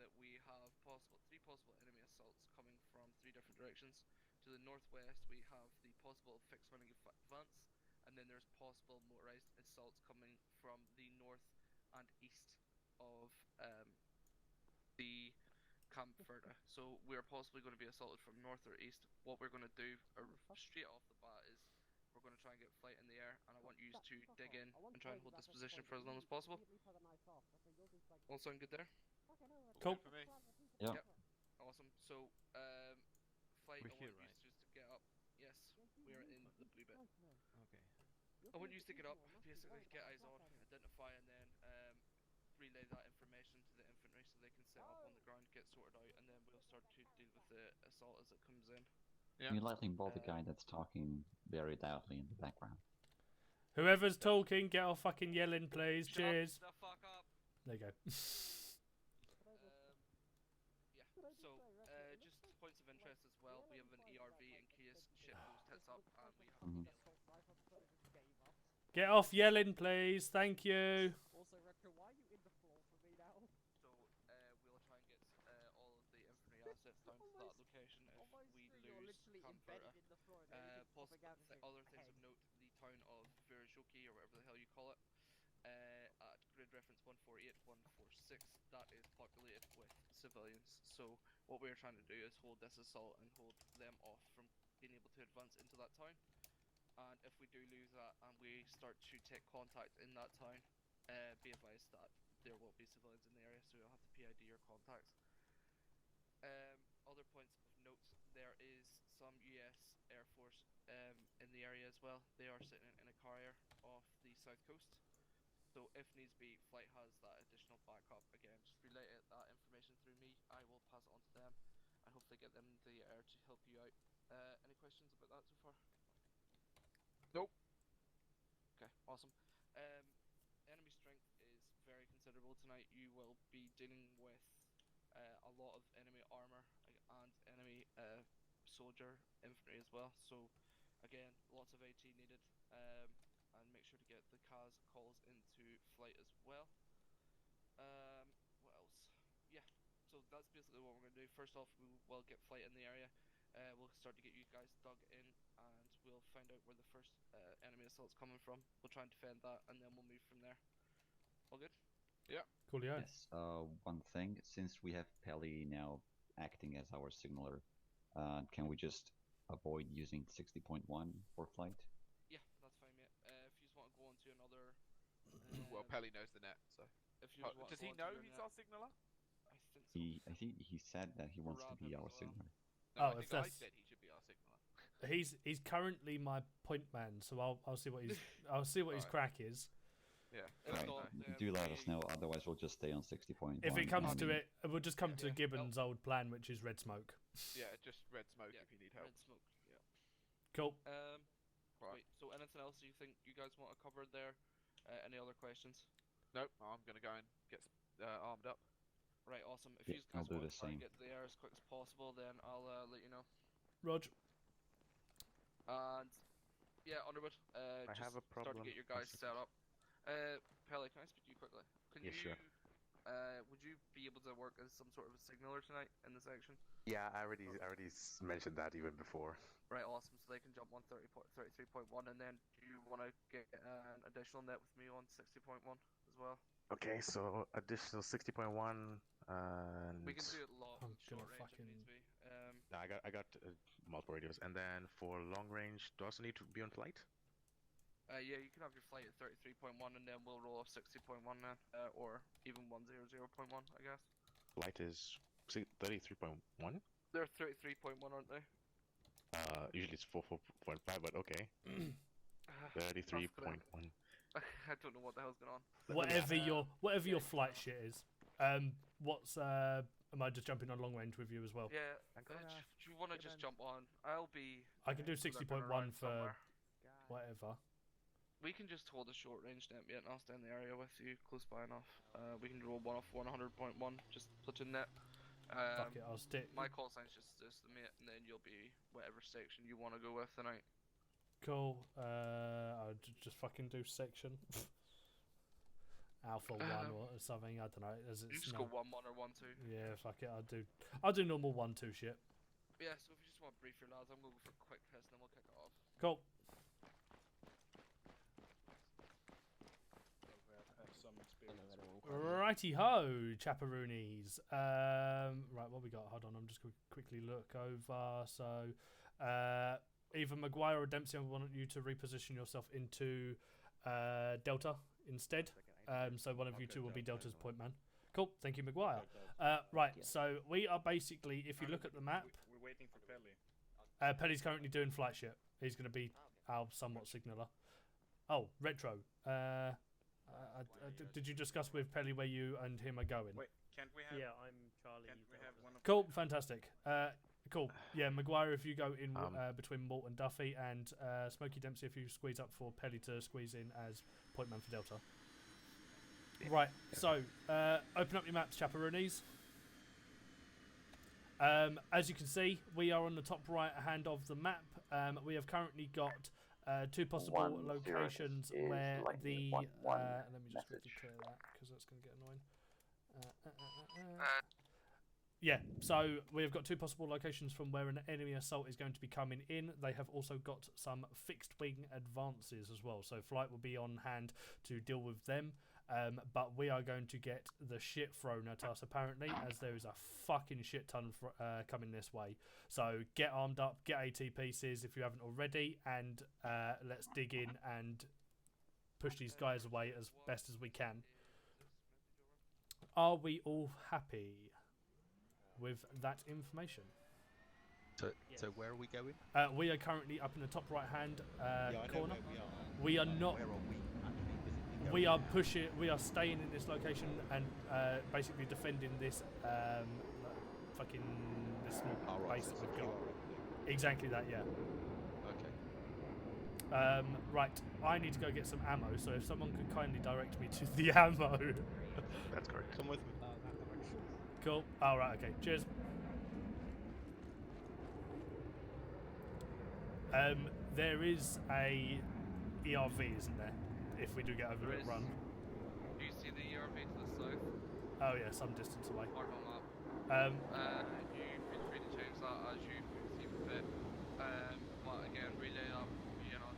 that we have three possible enemy assaults coming from three different directions. To the northwest, we have the possible fixed running advance, and then there's possible motorized assaults coming from the north and east of the Camp Verde. So we're possibly going to be assaulted from north or east. What we're going to do straight off the bat is we're going to try and get flight in the air, and I want you to dig in and try and hold this position for as long as possible. All sound good there? Cool. For me. Yeah. Yep. Awesome. So, flight, We're I here, want you right? just to get up. Yes, we are in the blue bit. Okay. I want you to get up, basically get eyes on, identify, and then relay that information to the infantry so they can set up on the ground, get sorted out, and then we'll start to deal with the assault as it comes in. Yeah. Can you lightly involve the guy that's talking very loudly in the background? Whoever's talking, get off fucking yelling, please. Cheers. Shut the fuck up! There you go. Yeah, so, just points of interest as well. We have an ERV in case shit goes tits up, and we have Mhm. Get off yelling, please. Thank you. Also, Retro, why are you in the floor for me now? So, we'll try and get all of the infantry assets down to that location if we lose Camperta. Other things of note, the town of Virolahti, or whatever the hell you call it, at grid reference 148, 146, that is populated with civilians. So what we're trying to do is hold this assault and hold them off from being able to advance into that town. And if we do lose that and we start to take contact in that town, be advised that there will be civilians in the area, so you'll have to PID your contacts. Other points of note, there is some US Air Force in the area as well. They are sitting in a carrier off the south coast. So if needs be, flight has that additional backup. Again, just relay that information through me. I will pass it on to them and hopefully get them into the air to help you out. Any questions about that so far? Nope. Okay, awesome. Enemy strength is very considerable tonight. You will be dealing with a lot of enemy armor and enemy soldier infantry as well. So again, lots of AT needed. And make sure to get the CAS calls into flight as well. What else? Yeah, so that's basically what we're going to do. First off, we will get flight in the area. We'll start to get you guys dug in, and we'll find out where the first enemy assault's coming from. We'll try and defend that, and then we'll move from there. All good? Yeah. Coolio. Yes. One thing, since we have Pelly now acting as our signaler, can we just avoid using 60.1 for flight? Yeah, that's fine, mate. If you just want to go on to another... Well, Pelly knows the net, so. If you just want Does to he go on to know your he's net- our signaler? I think so. I think he said that he wants to Rob be him our as well. signaler. No, Oh, I if think I that's- said he should be our signaler. He's currently my point man, so I'll see what his his Alright. crack is. Yeah. If Right. not, Do let us know, otherwise we'll just stay on 60.1. If it comes to and- it, we'll just come to Yeah. Gibbon's old plan, which is red smoke. Yeah, just red smoke Yeah, if you need help. red smoke, yeah. Cool. Right. Wait, so anything else you think you guys want to cover there? Any other questions? Nope, I'm gonna go and get armed up. Right, awesome. If Yeah, you I'll guys do want the to try and same. get to the air as quick as possible, then I'll let you know. Rog. And yeah, Underwood, just have a start to problem. get your guys set up. Pelly, can I speak to you quickly? Can Yeah, you, sure. would you be able to work as some sort of a signaler tonight in the section? Yeah, I already mentioned that even before. Right, awesome. So they can jump on 33.1, and then do you want to get an additional net with me on 60.1 as well? Okay, so additional 60.1 and We can do it long, I'm short gonna range if needs be. No, I got multiple radios, and then for long range, do I also need to be on flight? Yeah, you can have your flight at 33.1, and then we'll roll off 60.1 then, or even 100.1, I guess. Flight is 33.1. They're 33.1, aren't they? Usually it's 44.5, but okay. 33.1. I don't know what the hell's going on. Whatever your flight shit is. What's am I just jumping on long range with you as well? Yeah, I'm gonna do you want to just jump on? I'll be... I can do looking 60.1 around for somewhere. whatever. We can just hold a short range net, mate, and I'll stay in the area with you, close by enough. We can roll one off 100.1, just platoon net. Fuck it, I'll stick. My call sign's just this, mate, and then you'll be whatever section you want to go with tonight. Cool. I'll just fucking do section. Alpha 1 or something. I don't know. As You it's just no, go 1-1 or 1-2. yeah, fuck it. I'll do normal 1-2 shit. Yeah, so if you just want to brief your lads, I'm going to go for a quick piss and then we'll kick it off. Cool. Righty ho, chaperoonies. Right, what we got? Hold on, I'm just going to quickly look over. So, either Maguire or Dempsey, I want you to reposition yourself into Delta instead. So one of you two will be Delta's point man. Cool, thank you, Maguire. Right, so we are basically, if you look at the map, We're waiting for Pelly. Pelly's currently doing flight shit. He's going to be our somewhat signaller. Oh, Retro. Did you discuss with Pelly where you and him are going? Wait, can't we have? Yeah, I'm Charlie. Can't we have one of? Cool, fantastic. Cool. Yeah, Maguire, if you go in between Malt and Duffy, and Smokey Dempsey, if you squeeze up for Pelly to squeeze in as point man for Delta. Right, so open up your maps, chaperoonies. As you can see, we are on the top right hand of the map. We have currently got two possible locations where the... let me just quickly clear that, because that's going to get annoying. Yeah, so we've got two possible locations from where an enemy assault is going to be coming in. They have also got some fixed wing advances as well, so flight will be on hand to deal with them. But we are going to get the shit thrown at us, apparently, as there is a fucking shit ton coming this way. So get armed up, get AT pieces if you haven't already, and let's dig in and push these guys away as best as we can. Are we all happy with that information? So where are we going? We are currently up in the top right hand Yeah, I know corner. where We are not. Where are we actually physically We going? are pushing. We are staying in this location and basically defending this fucking this small Oh, right, base so that we've it's got. QR. Exactly that, yeah. Okay. Right, I need to go get some ammo. So if someone could kindly direct me to the ammo. That's correct. Come with me. Cool. All right. Okay. Cheers. There is a ERV, isn't there? If we do get over There the is. run. Do you see the ERV to the south? Oh yeah, some distance away. Mark on map. You feel free to change that as you see fit. But again, relay up,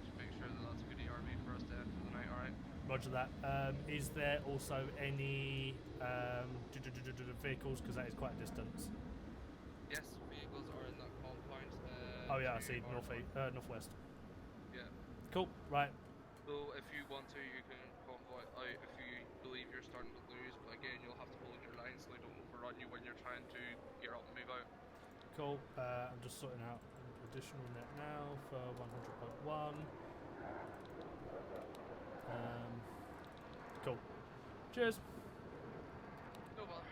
just make sure that that's a good ERV for us to end for the night, alright? Roger that. Is there also any vehicles? Because that is quite a distance. Yes, vehicles are in that compound. Oh yeah, I to see. our Northwest. Yeah. Cool. Right. So if you want to, you can convoy out if you believe you're starting to lose. But again, you'll have to hold your line so they don't overrun you when you're trying to gear up and move out. Cool. I'm just sorting out an additional net now for 100.1. Cool. Cheers. No bother.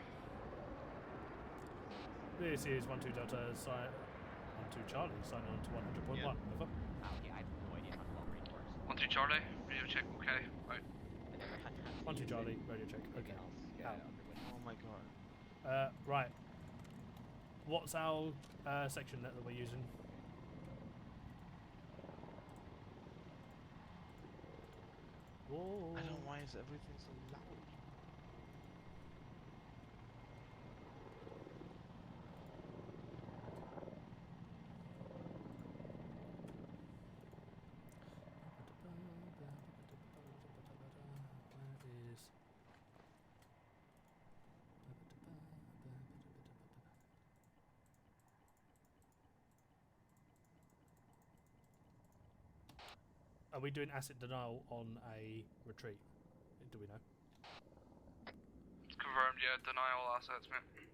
This is 1-2 Delta, 1-2 Charlie, sign on to 100.1. Yeah. Over. Yeah, I have no idea how the long range works. 1-2 Charlie, radio check, okay. Right. I never had to have 1-2 Charlie, radio check. Okay. Out. Oh my god. Right. What's our section net that we're using? Whoa. I don't know why is everything so loud. Where is... Are we doing asset denial on a retreat? Do we know? Confirmed, yeah, deny all assets, mate.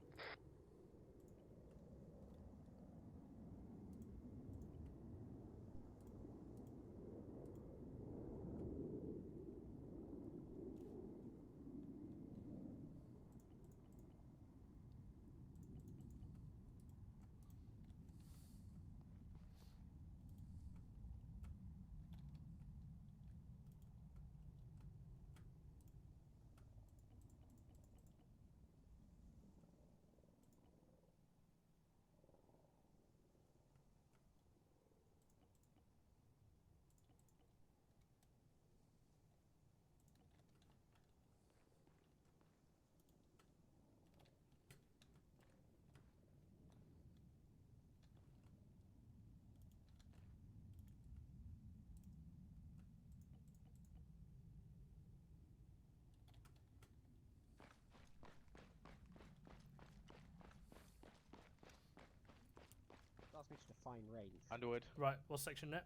Underwood. Right, what section net?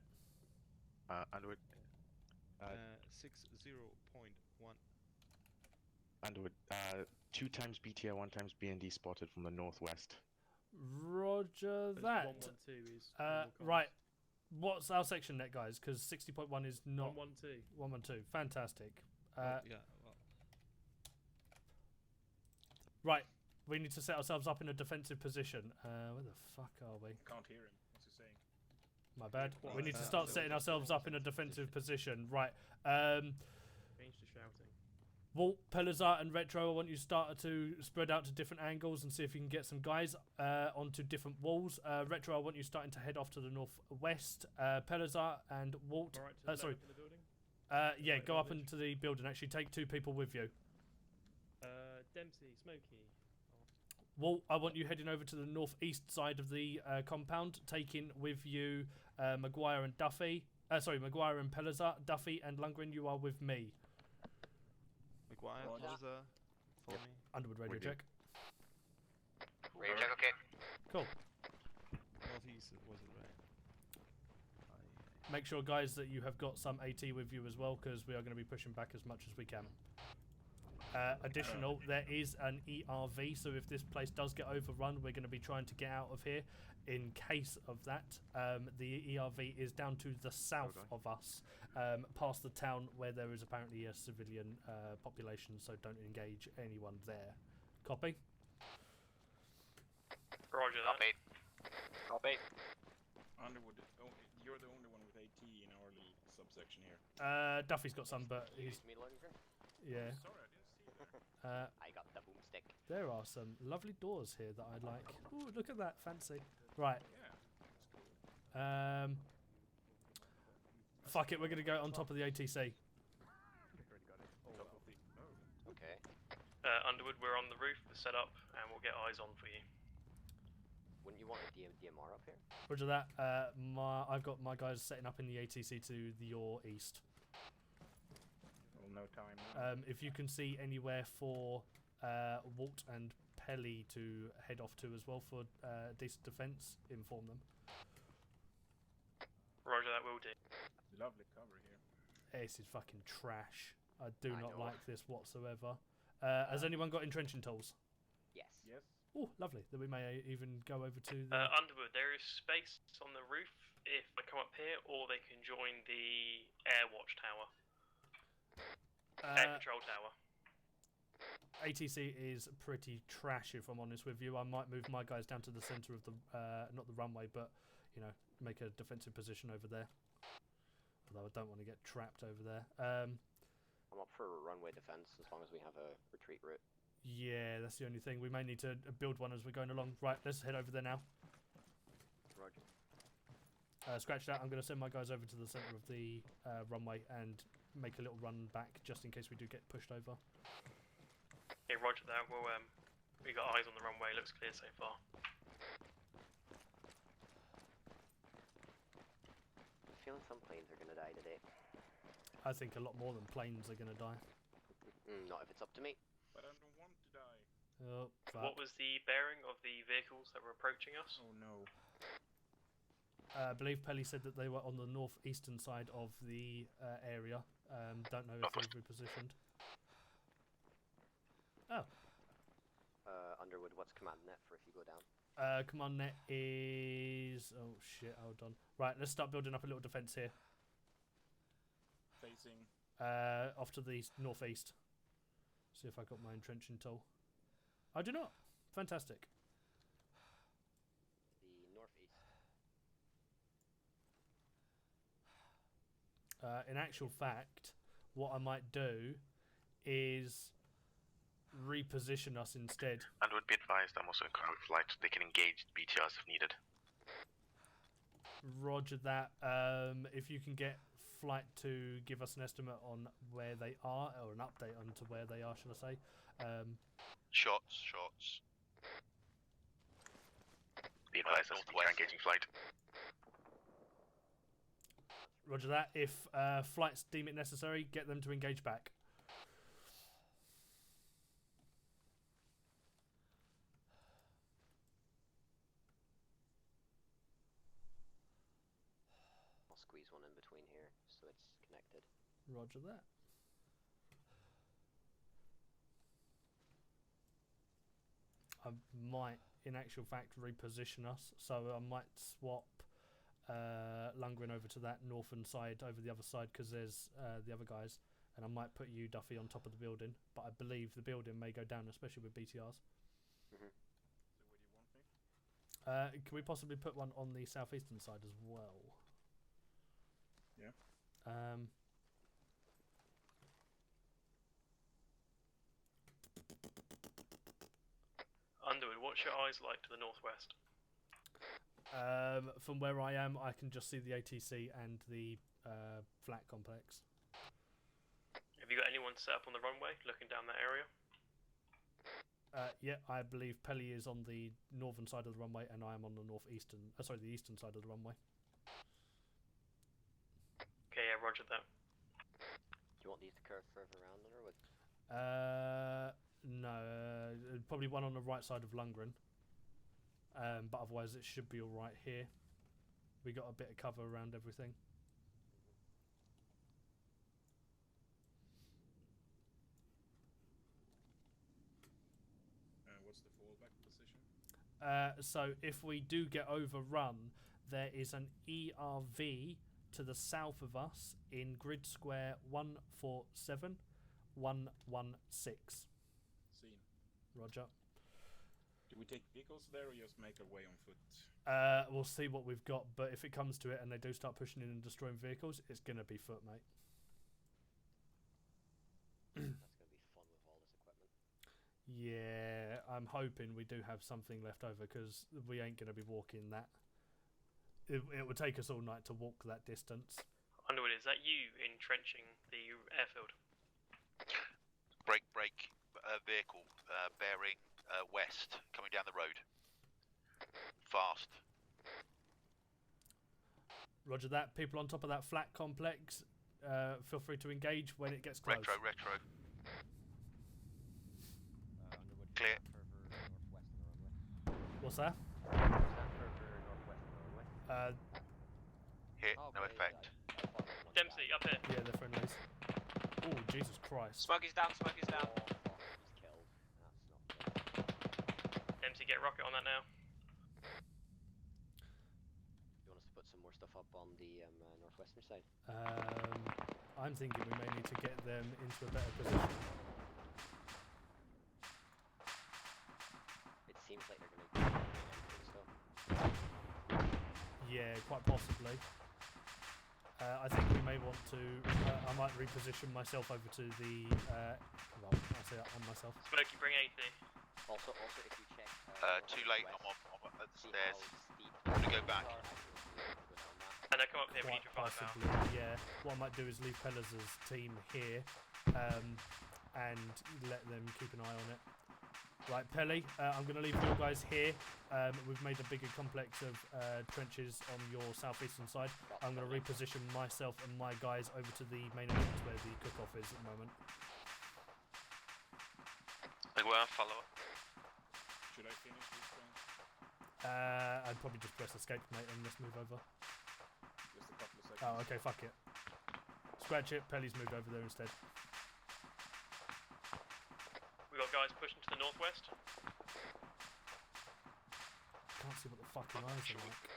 Underwood. 60.1. Underwood. 2 times BTR, 1 times BND spotted from the northwest. Roger that. 112 is normal comms. Right. What's our section net, guys? Because 60.1 is not 112. 112. Fantastic. Yeah. Well, Right. We need to set ourselves up in a defensive position. Where the fuck are we? Can't hear him. What's he saying? My bad. Well, We need to that's start so setting that's ourselves the up in a defensive position. Right. Change to shouting. Walt, Pelazar, and Retro, I want you to start to spread out to different angles and see if you can get some guys onto different walls. Retro, I want you starting to head off to the northwest. Pelazar and Walt. Alright, to the Sorry. left of the building. Yeah, Right, go up village. into the building. Actually, take 2 people with you. Dempsey, Smokey. Walt, I want you heading over to the northeast side of the compound, taking with you Maguire and Duffy. Maguire and Pelazar. Duffy and Lundgren, you are with me. Maguire, Roger. Pelazar, follow me. Underwood radio With you. check. Radio check, okay. Cool. Northeast, was it right? Make sure, guys, that you have got some AT with you as well, because we are going to be pushing back as much as we can. Additional, there is an ERV, so if this place does get overrun, we're going to be trying to get out of here. In case of that, the ERV is down to the south of us, past the town where there is apparently a civilian population, so don't engage anyone there. Copy? Roger that. Copy. Copy. Underwood, you're the only one with AT in our little subsection here. Duffy's got some, but he's... Excuse me, Lundgren. Yeah. Sorry, I didn't see that. I got the boomstick. There are some lovely doors here that I like. Ooh, look at that, fancy. Right. Yeah. Fuck it, we're gonna go on top of the ATC. Okay. Underwood, we're on the roof, we're set up, and we'll get eyes on for you. Wouldn't you want a DMR up here? Roger that. I've got my guys setting up in the ATC to your east. Well, no time now. If you can see anywhere for Walt and Pelly to head off to as well for decent defence, inform them. Roger that, will do. Lovely cover here. This is fucking trash. I do I not know. like this whatsoever. Has anyone got entrenching tools? Yes. Yes. Oh, lovely. Then we may even go over to the... Underwood, there is space on the roof if they come up here, or they can join the air watch tower. Air control tower. ATC is pretty trash, if I'm honest with you. I might move my guys down to the centre of the... not the runway, but, you know, make a defensive position over there. Although I don't want to get trapped over there. I'm up for a runway defense as long as we have a retreat route. Yeah, that's the only thing. We may need to build one as we're going along. Right, let's head over there now. Roger. Scratch that. I'm going to send my guys over to the centre of the runway and make a little run back just in case we do get pushed over. Yeah, roger that. Well, we got eyes on the runway, looks clear so far. I'm feeling some planes are gonna die today. I think a lot more than planes are going to die. Not if it's up to me. But I don't want to die. Oh, What was the bearing of the vehicles that were approaching us? Oh no. I believe Pelly said that they were on the northeastern side of the area. Don't know if they've repositioned. Oh. Underwood, what's command net for if you go down? Command net is... Oh shit, hold on. Right, let's start building up a little defence here. Facing. Off to the northeast. See if I got my entrenching tool. I do not. Fantastic. The northeast. In actual fact, what I might do is reposition us instead. And would be advised, I'm also in current flight. They can engage BTRs if needed. Roger that. If you can get flight to give us an estimate on where they are, or an update onto where they are, should I say. Shots. Be advised, that's the engaging flight. Roger that. If flights deem it necessary, get them to engage back. squeeze one in between here so it's connected. Roger that. I might, in actual fact, reposition us. So I might swap Lundgren over to that northern side, over the other side, because there's the other guys. And I might put you, Duffy, on top of the building. But I believe the building may go down, especially with BTRs. So where do you want me? Can we possibly put one on the southeastern side as well? Yeah. Underwood, what's your eyes like to the northwest? From where I am, I can just see the ATC and the flat complex. Have you got anyone set up on the runway, looking down that area? Yeah, I believe Pelly is on the northern side of the runway, and I am on the the eastern side of the runway. Okay, yeah, roger that. Do you want these to curve further around then, or what? No, probably one on the right side of Lundgren. But otherwise it should be alright here. We got a bit of cover around everything. What's the fallback position? So if we do get overrun, there is an ERV to the south of us in grid square 147116. Seen. Roger. Do we take vehicles there or just make our way on foot? We'll see what we've got, but if it comes to it and they do start pushing in and destroying vehicles, it's going to be foot, mate. That's going to be fun with all this equipment. Yeah, I'm hoping we do have something left over, because we ain't going to be walking that. It would take us all night to walk that distance. Underwood, is that you entrenching the airfield? Break, vehicle bearing west, coming down the road. Fast. Roger that. People on top of that flat complex, feel free to engage when it gets close. Retro. Clear. What's that? Hit, no effect. Dempsey, up here. Yeah, they're friendlies. Oh, Jesus Christ. Smokey's down. Oh, he's killed. That's not good. Dempsey, get rocket on that now. You want us to put some more stuff up on the northwestern side? I'm thinking we may need to get them into a better position. It seems like they're going to do stuff. Yeah, quite possibly. I think we may want to. I might reposition myself over to the. Well, I say on myself. Smokey, bring AP. Also, if you check. Too late. I'm at the stairs. I'm gonna go back. And I come up here, we need Quite your firepower. possibly, yeah. What I might do is leave Pellers' team here, and let them keep an eye on it. Right, Pelly, I'm going to leave your guys here. We've made a bigger complex of trenches on your southeastern side. I'm going to reposition myself and my guys over to the main entrance where the cook-off is at the moment. Follow up. Should I finish this one? I'd probably just press escape, mate, and let's move over. Just a couple of seconds. Oh, okay, fuck it. Scratch it, Pelly's moved over there instead. We got guys pushing to the northwest. Can't see what the fucking eyes are like.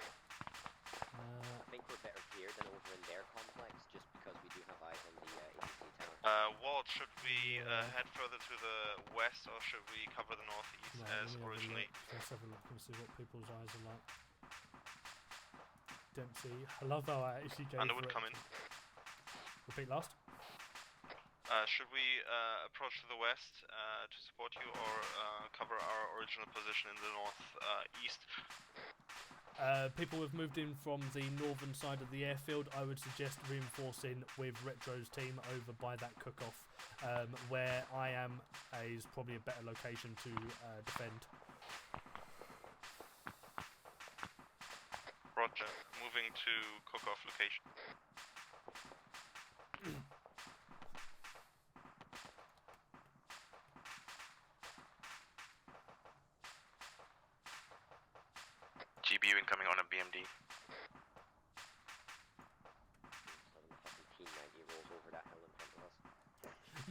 I think we're better here than over in their complex, just because we do have eyes on the ATC tower. Walt, should we head further to the west, or should we cover the northeast No, as let me have a originally? look. Let's have a look and see what people's eyes are like. Dempsey, I love how I actually gave Underwood, for it. come in. Repeat last. Should we approach to the west to support you, or cover our original position in the northeast? People have moved in from the northern side of the airfield. I would suggest reinforcing with Retro's team over by that cook-off. Where I am is probably a better location to defend. Roger. Moving to cook-off location. GBU incoming on a BMD.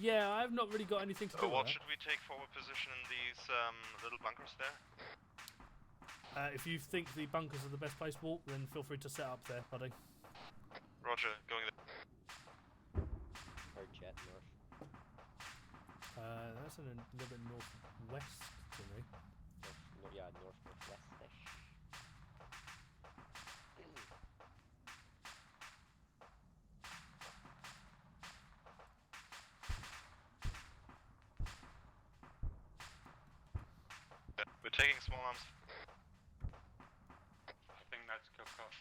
Yeah, I've not really got anything to do What with should we take forward position in these little bunkers there? that. If you think the bunkers are the best place to walk, then feel free to set up there, buddy. Roger, going there. Or jet north. That's in a little bit northwest to me. Northwest-ish. We're taking small arms. I think that's cooked off.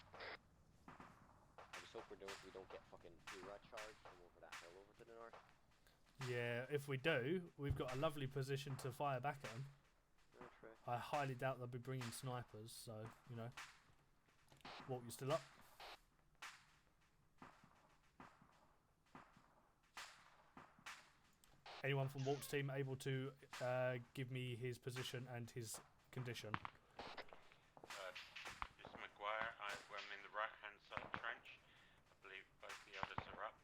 I just hope we don't get fucking Ura charged from over that hill over to the north. Yeah, if we do, we've got a lovely position to fire back at them. Oh, true. I highly doubt they'll be bringing snipers, so, you know. Walt, you still up? Anyone from Walt's team able to give me his position and his condition? It's McGuire. I'm in the right-hand side trench. I believe both the others are up.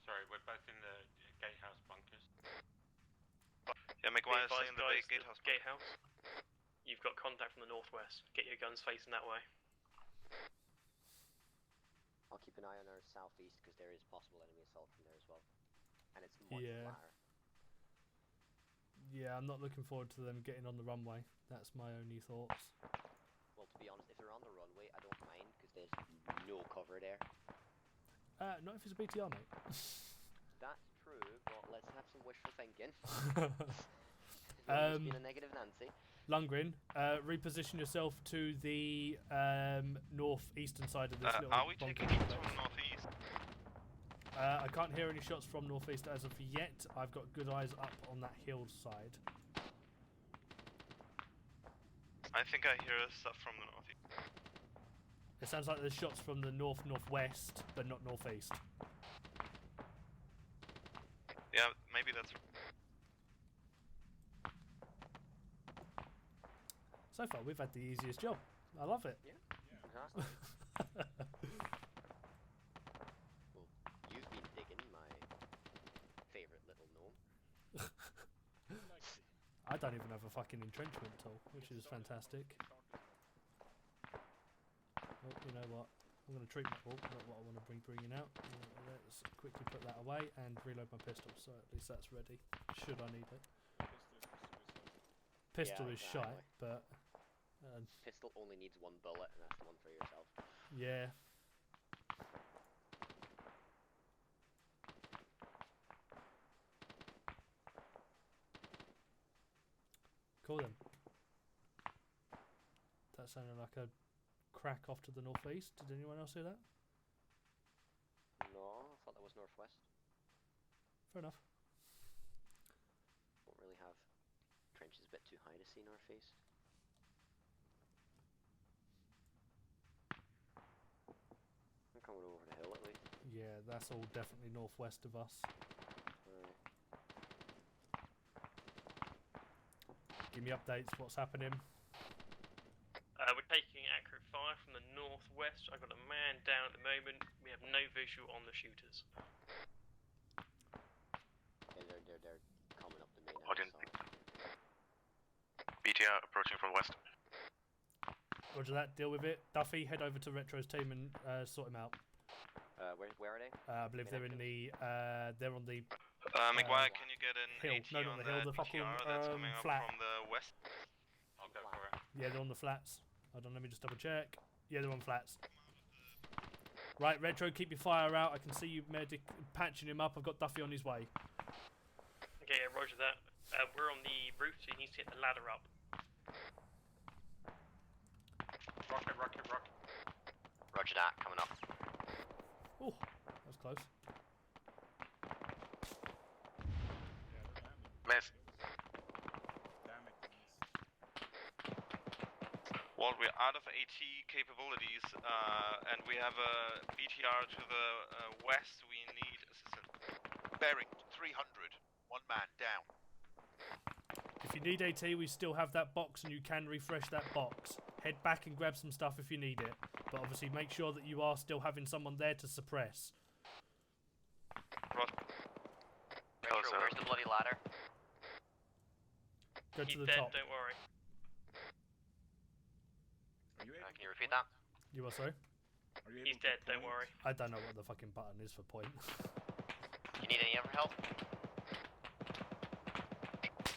Sorry, we're both in the gatehouse bunkers. Yeah, McGuire, stay in the guys, gatehouse. Gatehouse. You've got contact from the northwest. Get your guns facing that way. I'll keep an eye on our southeast because there is possible enemy assault from there as well, and it's much flatter. Yeah, I'm not looking forward to them getting on the runway. That's my only thoughts. Well, to be honest, if they're on the runway, I don't mind because there's no cover there. Not if it's a BTR, mate. That's true, but let's have some wishful thinking. Being a negative Nancy. Lundgren, reposition yourself to the northeastern side of this little are we bunker taking shots complex. from northeast? I can't hear any shots from northeast as of yet. I've got good eyes up on that hillside. I think I hear stuff from the northeast. It sounds like there's shots from the northwest, but not northeast. Yeah, maybe that's... So far, we've had the easiest job. I love it. Yeah. Exactly. Well, you've been digging my favourite little gnome. I don't even have a fucking entrenchment tool, which is fantastic. Oh, you know what? I'm going to treatment ball, not what I want to bringing out. Let's quickly put that away and reload my pistol, so at least that's ready, should I need it. Pistol is shite, but... Pistol only needs one bullet, and that's the one for yourself. Yeah. Cool then. That sounded like a crack off to the northeast. Did anyone else hear that? No, I thought that was northwest. Fair enough. Don't really have trenches a bit too high to see northeast. I'm coming over the hill at least. Yeah, that's all definitely northwest of us. Give me updates, what's happening? We're taking accurate fire from the northwest. I've got a man down at the moment. We have no visual on the shooters. Yeah, they're coming up to me now. Audience. BTR approaching from west. Roger that, deal with it. Duffy, head over to Retro's team and sort him out. Where are they? I believe they're in the, they're on the... McGuire, can you get an hill. AT No, not on the hill, the that fucking BTR that's coming up flat. from the west? I'll go for it. Yeah, they're on the flats. Hold on, let me just double check. Yeah, they're on flats. Right, Retro, keep your fire out. I can see you patching him up. I've got Duffy on his way. Okay, yeah, roger that. We're on the roof, so you need to get the ladder up. Rocket, rocket, rocket. Roger that, coming up. Oh, that was close. Miss. Damn it. Well, we're out of AT capabilities, and we have a BTR to the west. We need assistance. Bearing 300. One man down. If you need AT, we still have that box and you can refresh that box. Head back and grab some stuff if you need it. But obviously make sure that you are still having someone there to suppress. the bloody ladder? Go He's to the dead, top. don't worry. Can you repeat that? You are sorry? He's dead, don't worry. I don't know what the fucking button is for point. You need any other help?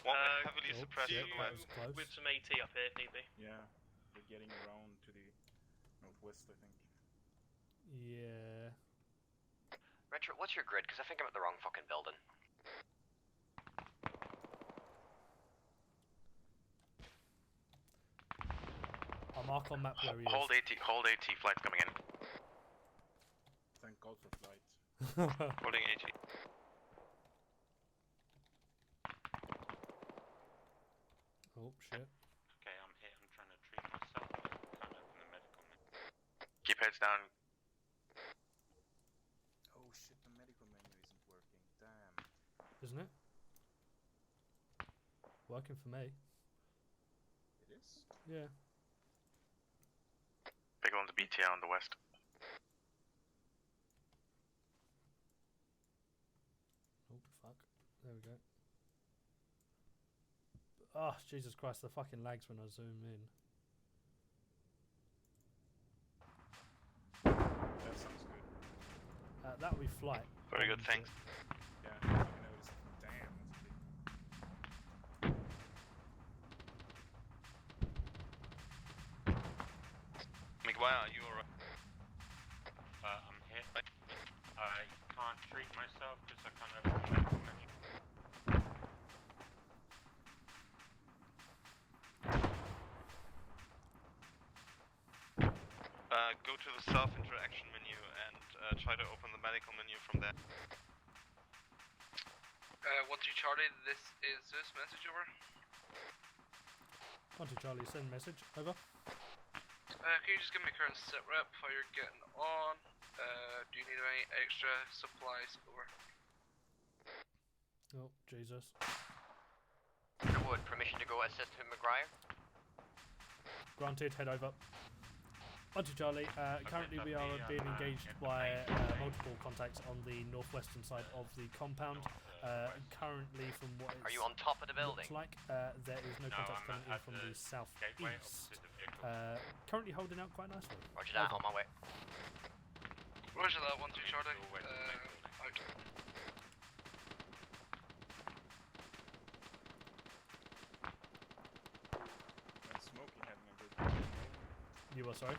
Heavily Oh, suppressed shit, from the that west. was close. With some AT up here if need be. Yeah, we're getting around to the northwest, I think. Yeah. Retro, what's your grid? Because I think I'm at the wrong fucking building. I'll mark on map where he Hold is. hold AT, flight's coming in. Thank God for flight. Holding 80. Oh shit. Okay, I'm here. I'm trying to treat myself. Can't open the medical menu. Keep heads down. Oh shit, the medical menu isn't working. Damn. Isn't it? Working for me. It is? Yeah. Big one's BTR on the west. Oh fuck. There we go. Oh, Jesus Christ, the fucking lags when I zoom in. That sounds good. That would be flight. Very good, thanks. Yeah, I noticed. Damn, that's big. McGuire, are you alright? I'm here. I can't treat myself because I can't open the medical menu. Go to the south interaction menu and try to open the medical menu from there. 1-2 Charlie, this is Zeus, message over. 1-2 Charlie, send message, over. Can you just give me a current sit rep how you're getting on? Do you need any extra supplies? Over. Oh, Jesus. Underwood, permission to go assist McGuire? Granted, head over. 1-2 Charlie, currently we are being engaged by multiple contacts on the northwestern side of the compound. Currently, from what Are you on top of the building? looks like, there is no contact coming in from the southeast. Currently holding out quite nicely. Roger that, on my way. Roger that, 1-2 Charlie. Out. That's Smokey having a good time. You are sorry?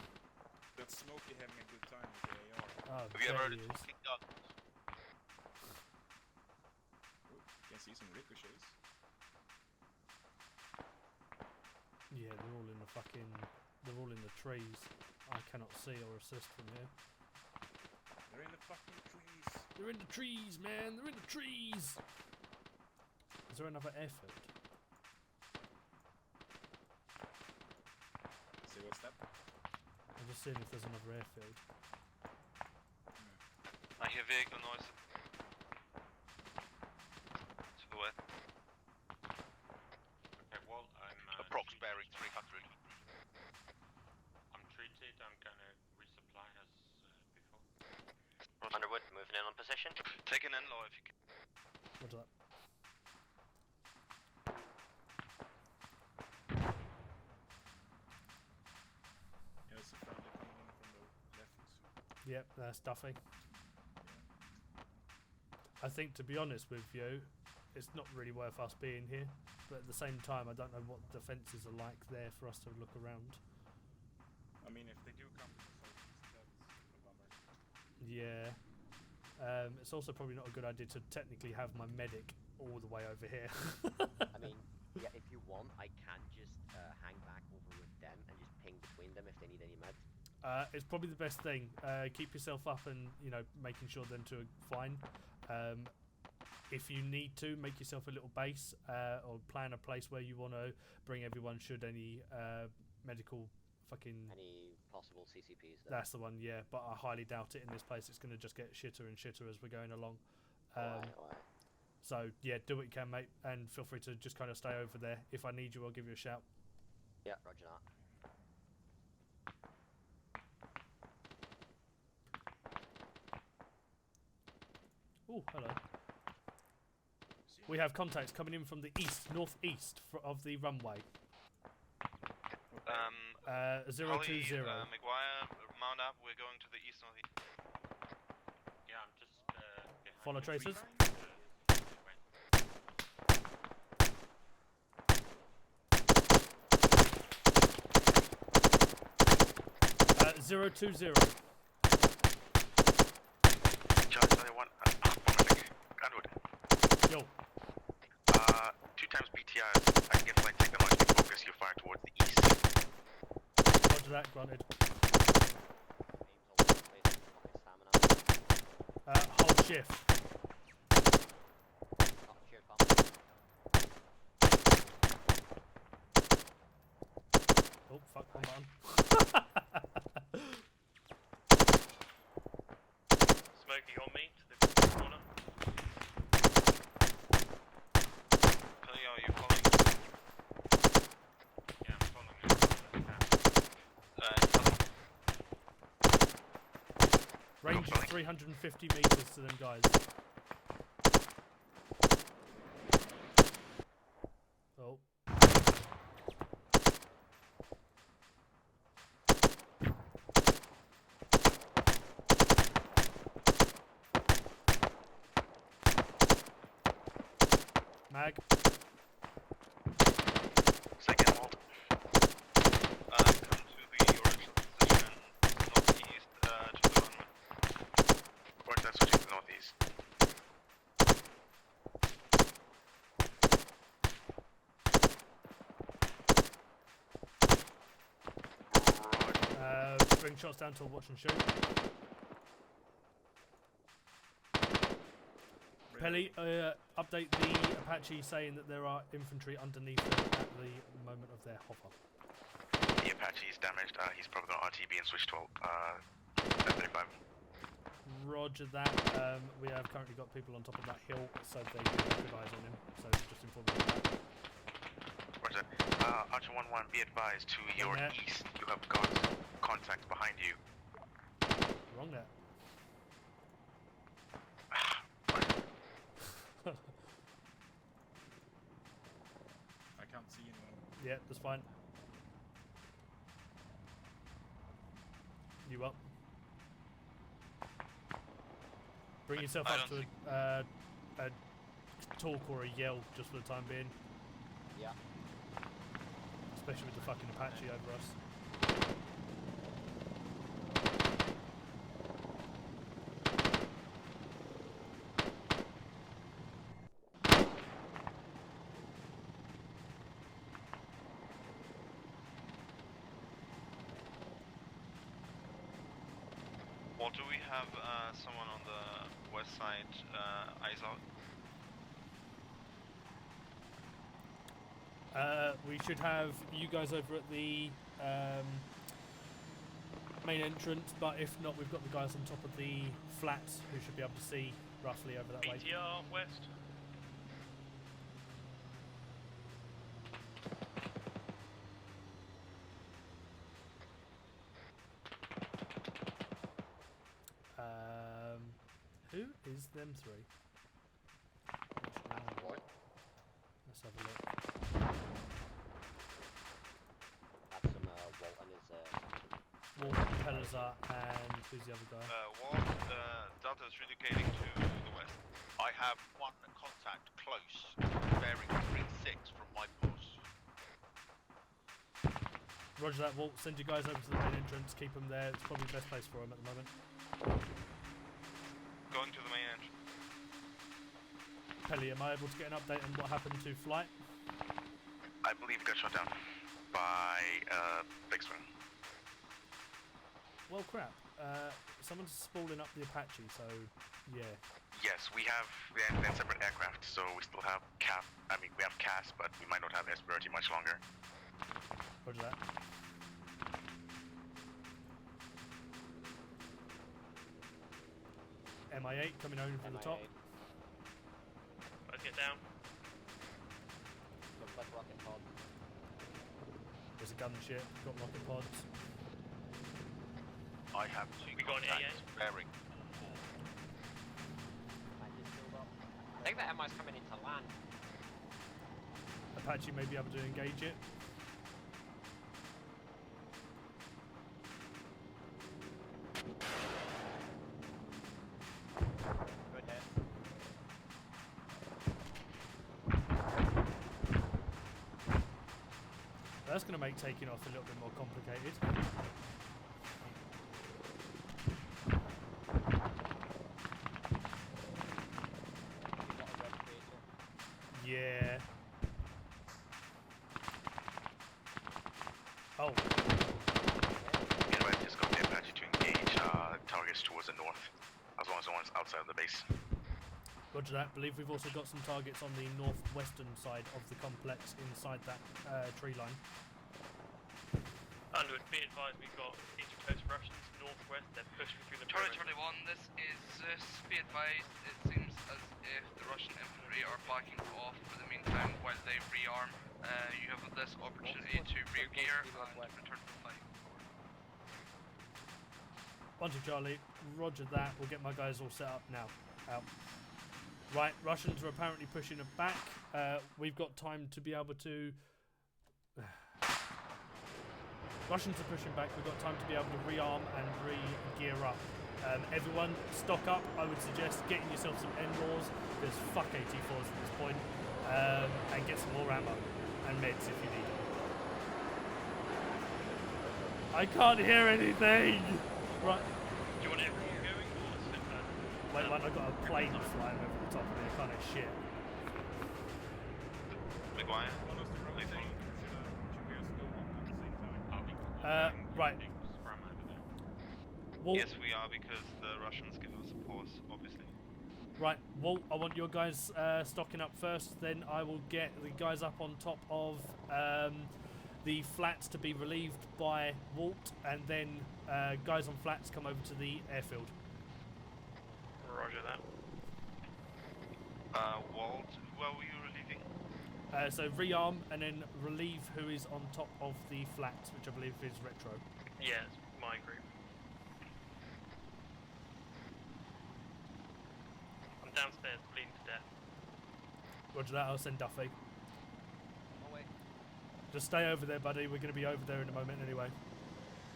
That's Smokey having a good time with the AR. Oh, Have you ever heard there it he is. fucking gun? Ooh, can see some ricochets. Yeah, they're all in the fucking... They're all in the trees. I cannot see or assist from here. They're in the fucking trees. They're in the trees, man! They're in the trees! Is there another airfield? See what's that? I'm just seeing if there's another airfield. I hear vehicle noise. To the west. Okay, well, I'm Approx bearing 300. I'm treated. I'm gonna resupply as before. Underwood, moving in on position. Take an in-law if you can. What's that? Yeah, it's a friendly coming in from the left. Yep, that's Duffy. I think, to be honest with you, it's not really worth us being here. But at the same time, I don't know what defences are like there for us to look around. I mean, if they do come to the southeast, that's a bummer. Yeah. It's also probably not a good idea to technically have my medic all the way over here. I mean, yeah, if you want, I can just hang back over with them and just ping between them if they need any meds. It's probably the best thing. Keep yourself up and, you know, making sure them two are fine. If you need to, make yourself a little base or plan a place where you want to bring everyone should any medical fucking... Any possible CCPs there? That's the one, yeah. But I highly doubt it in this place. It's going to just get shitter and shitter as we're going along. Alright. So, yeah, do what you can, mate. And feel free to just kind of stay over there. If I need you, I'll give you a shout. Yeah, roger that. Oh, hello. See We have contacts coming in from the east, northeast of the runway. 020. Maguire, mount up. We're going to the east northeast. Yeah, I'm just behind. Follow tracers. 020. Charlie 1, Gunwood. Yo. 2 times BTRs. I can get flight technology focus your fire towards the east. Roger that, granted. Hold shift. Oh, fuck, hold on. Smokey on me to the corner. Kelly, are you following? Yeah, I'm following it. Range is 350 meters to them guys. Oh. Mag. Second hold. Come to the original position, northeast, to the runway. Roger that, switching to the northeast. Bring shots down to watch and shoot. Pelly, update the Apache saying that there are infantry underneath them at the moment of their hover. The Apache is damaged. He's probably going to RTB and switch to 35. Roger that. We have currently got people on top of that hill, so they do have good eyes on him. So just inform them of that. Roger. Archer 1-1, be advised to your east. You have got contact behind you. Wrong there. I can't see anyone. Yeah, that's fine. You up? Bring yourself up to a talk or a yell just for the time being. Yeah. Especially with the fucking Apache over us. Or do we have someone on the west side, eyes out? We should have you guys over at the main entrance, but if not, we've got the guys on top of the flats who should be able to see roughly over that way. BTR west. Who is them three? Let's have a look. That's some Walton is Walton, Pelazar, and who's the other guy? Walt, Delta's relocating to the west. I have one contact close, bearing 36 from my post. Roger that, Walt. Send you guys over to the main entrance. Keep them there. It's probably the best place for them at the moment. Going to the main entrance. Pelly, am I able to get an update on what happened to flight? I believe he got shot down by Big Swing. Well, crap. Someone's spooling up the Apache, so yeah. Yes, we have they're separate aircraft, so we still have we have CAS, but we might not have S-Priority much longer. Roger that. MI8 coming over from the top. Let's get down. looks like rocket pod. There's a gunship, got rocket pods. I have two contacts bearing. I think the MI's coming into land. van. Apache may be able to engage it. Good hit. That's going to make taking off a little bit more complicated. Yeah. Oh. Anyway, just got the Apache to engage targets towards the north, as long as the ones outside of the base. Roger that. Believe we've also got some targets on the northwestern side of the complex inside that tree line. Underwood, be advised, we've got interpost Russians northwest. They're pushing through the Charlie perimeter. 21, this is Zeus. Be advised, it seems as if the Russian infantry are backing off for the meantime while they rearm. You have this opportunity to rear gear and return to the fight. 1-2 Charlie, roger that. We'll get my guys all set up now. Out. Right, Russians are apparently pushing it back. We've got time to be able to... Russians are pushing back. We've got time to be able to rearm and re-gear up. Everyone, stock up. I would suggest getting yourself some N-Laws, because fuck AT4s at this point, and get some more ammo and meds if you need them. I can't hear anything! Right. Do you want everyone going or sit back? Wait, I've got a plane flying over the top of me. I can't hear shit. McGuire? Right. Walt, Yes, we are, because the Russians give us a pause, obviously. right, Walt, I want your guys stocking up first, then I will get the guys up on top of the flats to be relieved by Walt, and then guys on flats come over to the airfield. Roger that. Walt, who are we relieving? So rearm and then relieve who is on top of the flats, which I believe is Retro. Yeah, it's my group. I'm downstairs bleeding to death. Roger that, I'll send Duffy. Oh wait. Just stay over there, buddy. We're going to be over there in a moment anyway.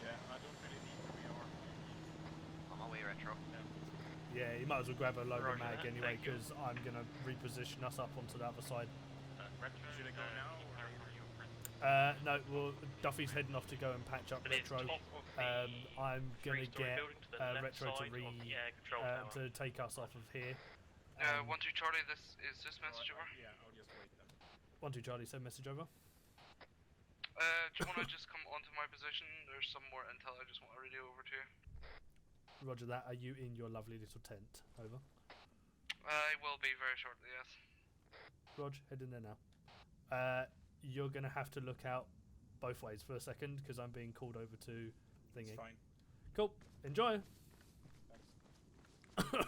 Yeah, I don't really need to rearm. On my way, Retro. Yeah, you might as well grab a load of Roger mag that, anyway, thank you. because I'm going to reposition us up onto the other side. Should I go now, or No, well, Duffy's heading off to go and patch up But it's Retro. top of the I'm going to three-story get building to the left Retro side of the air control tower. to take us off of here. 1-2 Charlie, this is this message over. yeah, I'll just wait then. 1-2 Charlie, send message over. Do you want to just come onto my position? There's some more intel I just want to radio over to you. Roger that. Are you in your lovely little tent? Over. I will be very shortly, yes. Rog, head in there now. You're going to have to look out both ways for a second, because I'm being called over to thingy. It's fine. Cool. Enjoy. Thanks.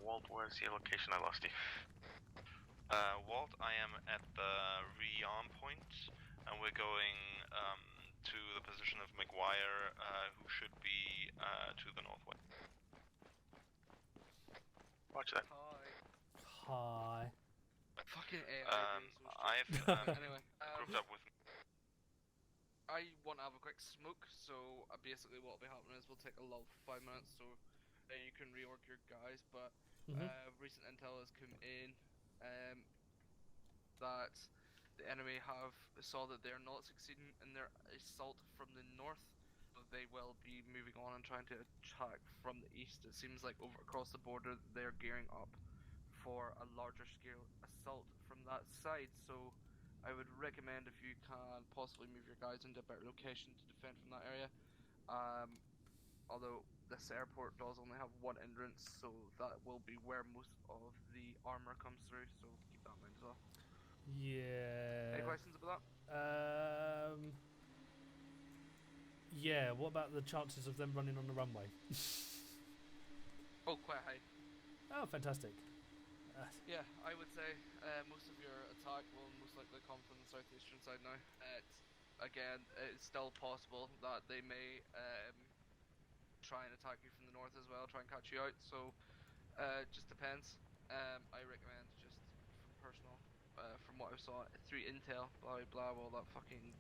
Walt, where's your location? I lost you. Walt, I am at the rearm point, and we're going to the position of McGuire, who should be to the northwest. Watch that. Hi. Fucking I've anyway, grouped up with. I want to have a quick smoke, so basically what will be happening is we'll take a lull for 5 minutes, so you can reorg your guys, but recent intel has come in that the enemy saw that they're not succeeding in their assault from the north, so they will be moving on and trying to attack from the east. It seems like over across the border they're gearing up for a larger scale assault from that side, so I would recommend if you can possibly move your guys into a better location to defend from that area. Although this airport does only have one entrance, so that will be where most of the armor comes through, so keep that in mind as well. Yeah. Any questions about that? Yeah, what about the chances of them running on the runway? Oh, quite high. Oh, fantastic. Yeah, I would say most of your attack will most likely come from the southeastern side now. Again, it's still possible that they may try and attack you from the north as well, try and catch you out. So, just depends. I recommend just from personal, from what I saw through intel, blah blah, all that fucking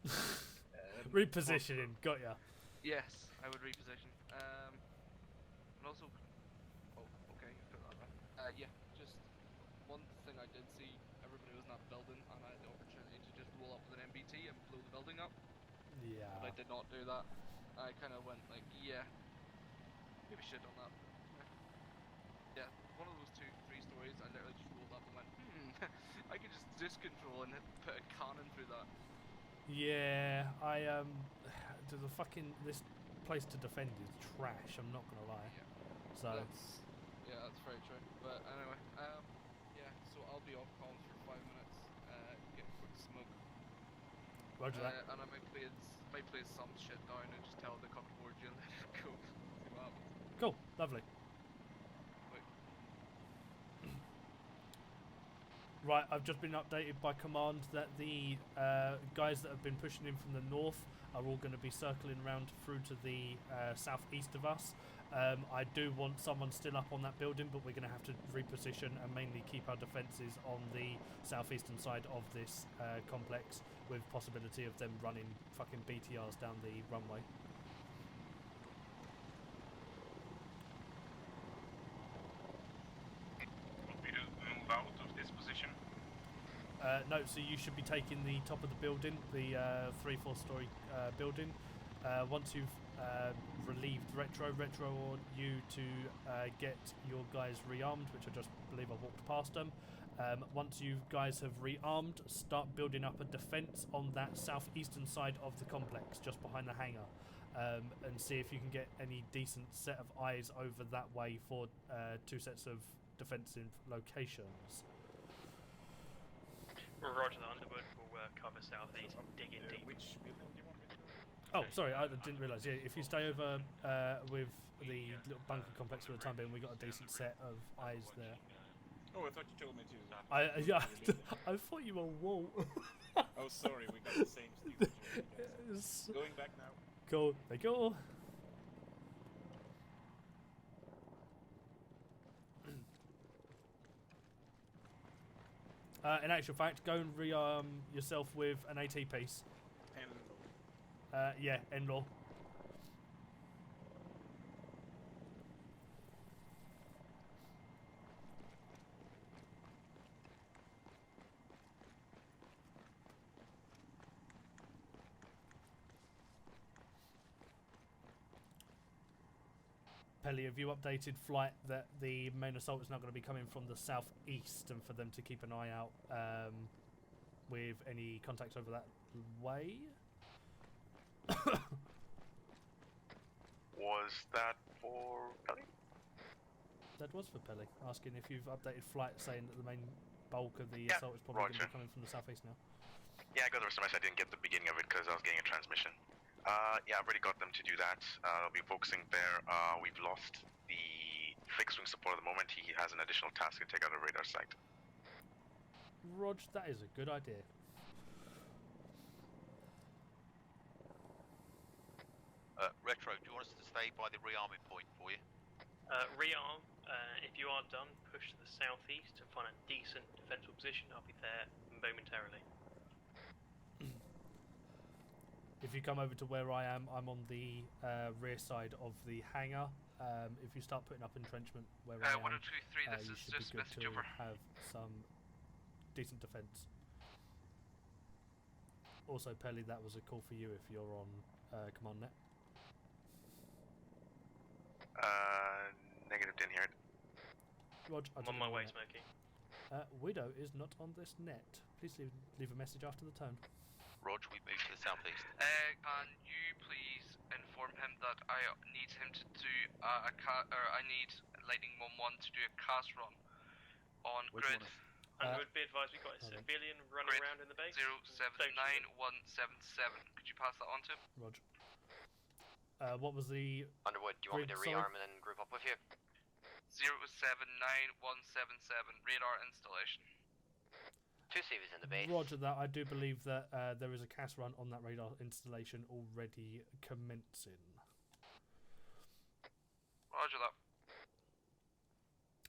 repositioning. Got ya. Yes, I would reposition. And also, oh, okay, you put that right. Yeah, just one thing I did see, everybody was in that building, and I had the opportunity to just roll up with an MBT and blow the building up. Yeah. But I did not do that. I kind of went like, yeah, maybe shit on that. Yeah, one of those 3 stories, I literally just rolled up and went, I could just disc control and put a cannon through that. Yeah, this place to defend is trash. I'm not gonna lie. Yeah. So. That's very true. But anyway, yeah. So I'll be off comms for 5 minutes. Get a quick smoke. Roger that. And I might play some shit down and just tell them to come towards you and then go. See what happens. Cool. Lovely. Right, I've just been updated by command that the guys that have been pushing in from the north are all going to be circling around through to the southeast of us. I do want someone still up on that building, but we're going to have to reposition and mainly keep our defences on the southeastern side of this complex, with possibility of them running fucking BTRs down the runway. No, so you should be taking the top of the building, the 3-4 story building. Once you've relieved Retro want you to get your guys rearmed, which I just believe I walked past them. Once you guys have rearmed, start building up a defense on that southeastern side of the complex, just behind the hangar, and see if you can get any decent set of eyes over that way for 2 sets of defensive locations. Roger, the Underwood will cover southeast, dig in deep. Which building do you want me to? Oh, sorry, I didn't realise. Yeah, if you stay over with the little bunker complex for the time being, we got a decent set of eyes there. Oh, I thought you told me to. I thought you were Walt. Oh, sorry, we got the same stupid joke. Going back now. Cool. They go. In actual fact, go and rearm yourself with an AT piece. Yeah, Enlaw. Pelly, have you updated flight that the main assault is not going to be coming from the southeast, and for them to keep an eye out with any contacts over that way? Was that for Pelly? That was for Pelly, asking if you've updated flight, saying that the main bulk of the assault is probably going to be coming from the southeast now. Yeah, I got the rest of I didn't get the beginning of it because I was getting a transmission. Yeah, I've already got them to do that. I'll be focusing there. We've lost the fixed wing support at the moment. He has an additional task to take out a radar site. Rog, that is a good idea. Retro, do you want us to stay by the rearming point for you? Rearm, if you are done, push to the southeast and find a decent defensible position. I'll be there momentarily. If you come over to where I am, I'm on the rear side of the hangar. If you start putting up entrenchment where I am, 1023, this you is should just be good message to over. have some decent defense. Also, Pelly, that was a call for you if you're on command net. Negative, didn't hear it. Rog, I'm on my way, Smokey. Widow is not on this net. Please leave a message after the tone. Rog, we move to the southeast. Can you please inform him that I need him to do I need Lightning 1-1 to do a cast run on Which grid. And would be advised, we've got a civilian running around in the base. 079177. Could you pass that on to him? Roger. What was the Underwood, do you want me to rearm and then group up with you? 079177 radar installation. 2 CVs in the base. Roger that. I do believe that there is a cast run on that radar installation already commencing.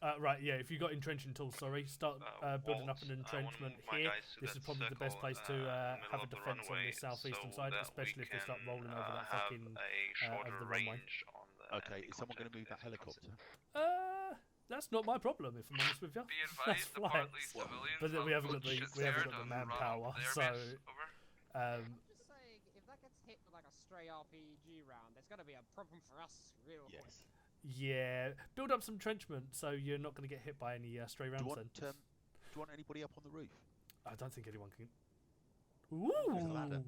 Right, yeah, if you got entrenching tools, sorry, start building up an Walt, I wanna entrenchment move my here. guys to This that is probably the best circle, place to in the have middle a of the defense on runway the southeastern so side, that especially we if they start can, rolling over that have fucking a over shorter the runway. range on the Okay, enemy is someone going to contact move that as it comes helicopter? That's not my problem, if I'm honest with you. Be That's advised, apparently flights. civilians But then we have haven't got got the shit we haven't scared got the and run manpower, up their so base. Over. um, I'm just saying, if that gets hit with like a stray RPG round, there's gonna be a problem for us real quick. yeah, build up some entrenchment so you're not going to get hit by any stray rounds. Do you want anybody up on the roof? I don't think anyone can. There's a ladder.